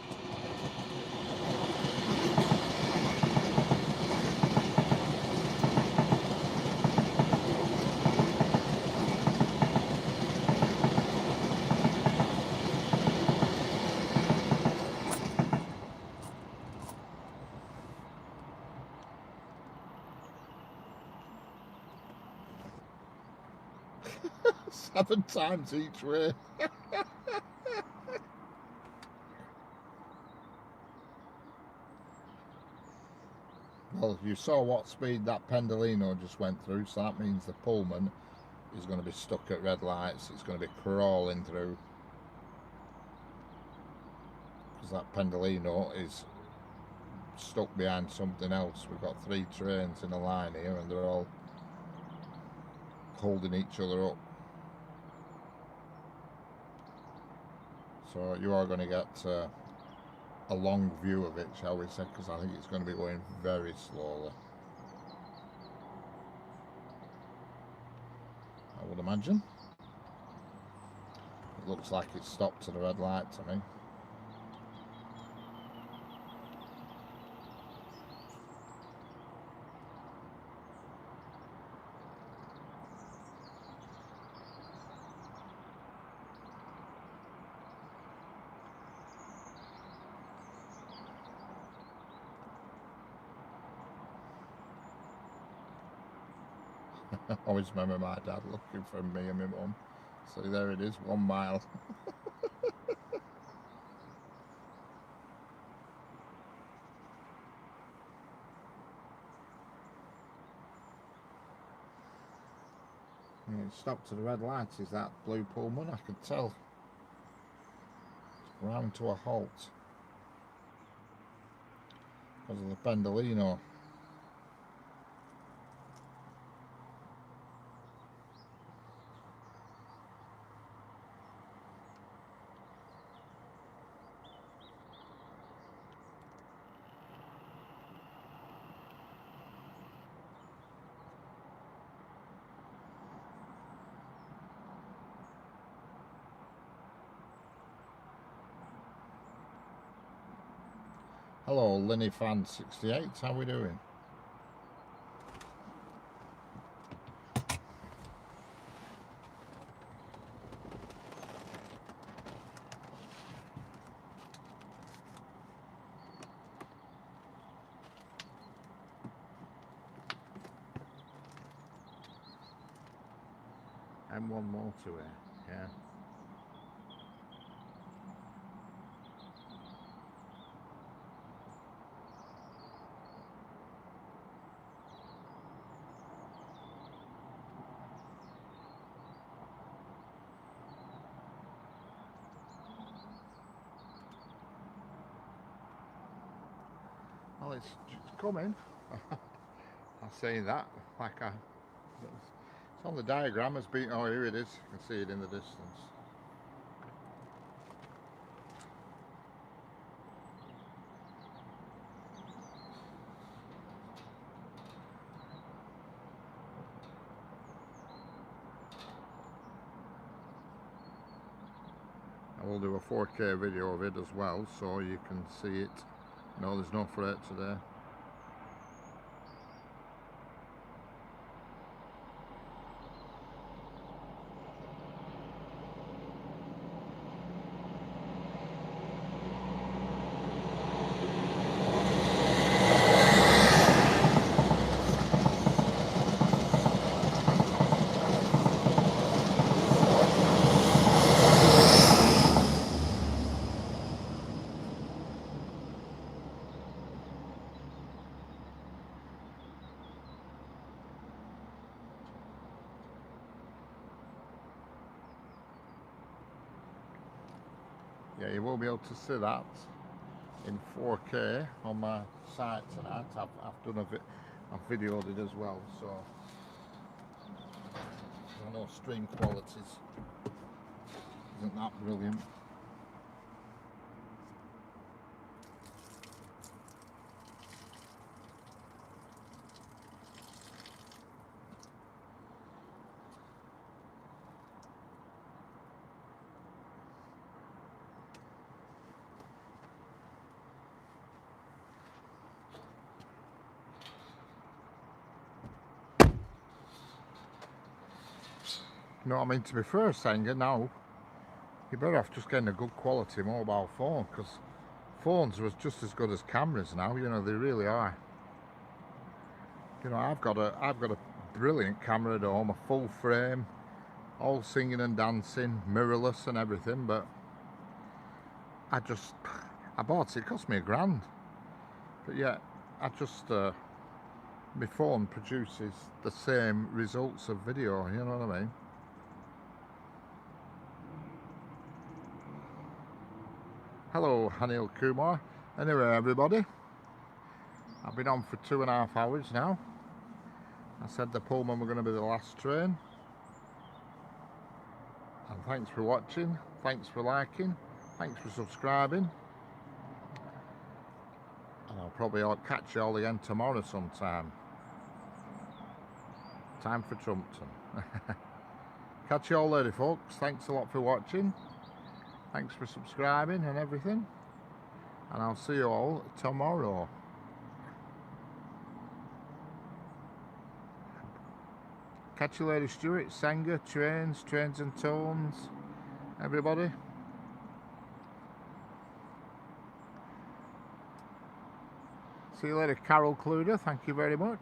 Seven times each way. Well, you saw what speed that Pendolino just went through, so that means the Pullman is going to be stuck at red lights. It's going to be crawling through, because that Pendolino is stuck behind something else. We've got 3 trains in a line here, and they're all holding each other up. So you are going to get a long view of it, shall we say, because I think it's going to be going very slowly, I would imagine. It looks like it's stopped at a red light to me. I always remember my dad looking for me and my mum. So there it is, 1 mile. Yeah, it stopped at the red light. Is that blue Pullman? I can tell. Round to a halt because of the Pendolino. Hello, Linny Fan 68. How we doing? M1 motorway, yeah. Well, it's coming. I say that like it's on the diagram as being. Oh, here it is. You can see it in the distance. I will do a 4K video of it as well, so you can see it. No, there's no freight today. Yeah, you will be able to see that in 4K on my site tonight. I've done I've videoed it as well, so I know stream qualities isn't that brilliant. You know what I mean? To be fair, Sanger, now you're better off just getting a good quality mobile phone, because phones are just as good as cameras now. You know, they really are. You know, I've got a brilliant camera at home, a full frame, all singing and dancing, mirrorless and everything. But I bought it. It cost me £1,000. But yeah, my phone produces the same results of video. You know what I mean? Hello, Anil Kumar. Anyway, everybody, I've been on for 2.5 hours now. I said the Pullman were going to be the last train. And thanks for watching, thanks for liking, thanks for subscribing. And I'll probably catch you all again tomorrow sometime. Time for Trumpton. Catch you all later, folks. Thanks a lot for watching. Thanks for subscribing and everything. And I'll see you all tomorrow. Catch you later, Stuart. Sanger, trains and tones. Everybody. See you later, Carol Cluder. Thank you very much.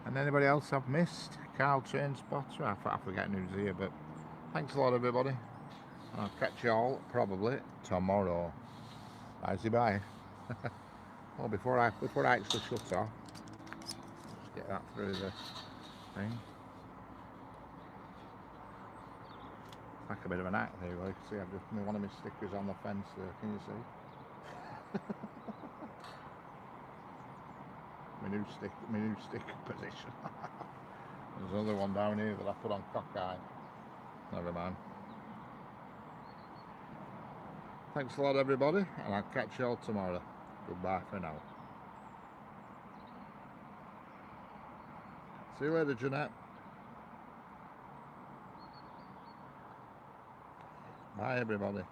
And anybody else I've missed? Carl Train Spotter. I forget who's here, but thanks a lot, everybody. And I'll catch you all probably tomorrow. Bye. Well, before I actually shut off, just get that through the thing. Like a bit of an act there, like, see, I've just one of my stickers on the fence there, can you see? my new sticker position. There's another one down here that I put on cockeye. Never mind. Thanks a lot everybody, and I'll catch you all tomorrow. Goodbye for now. See you later, Jeanette. Bye everybody.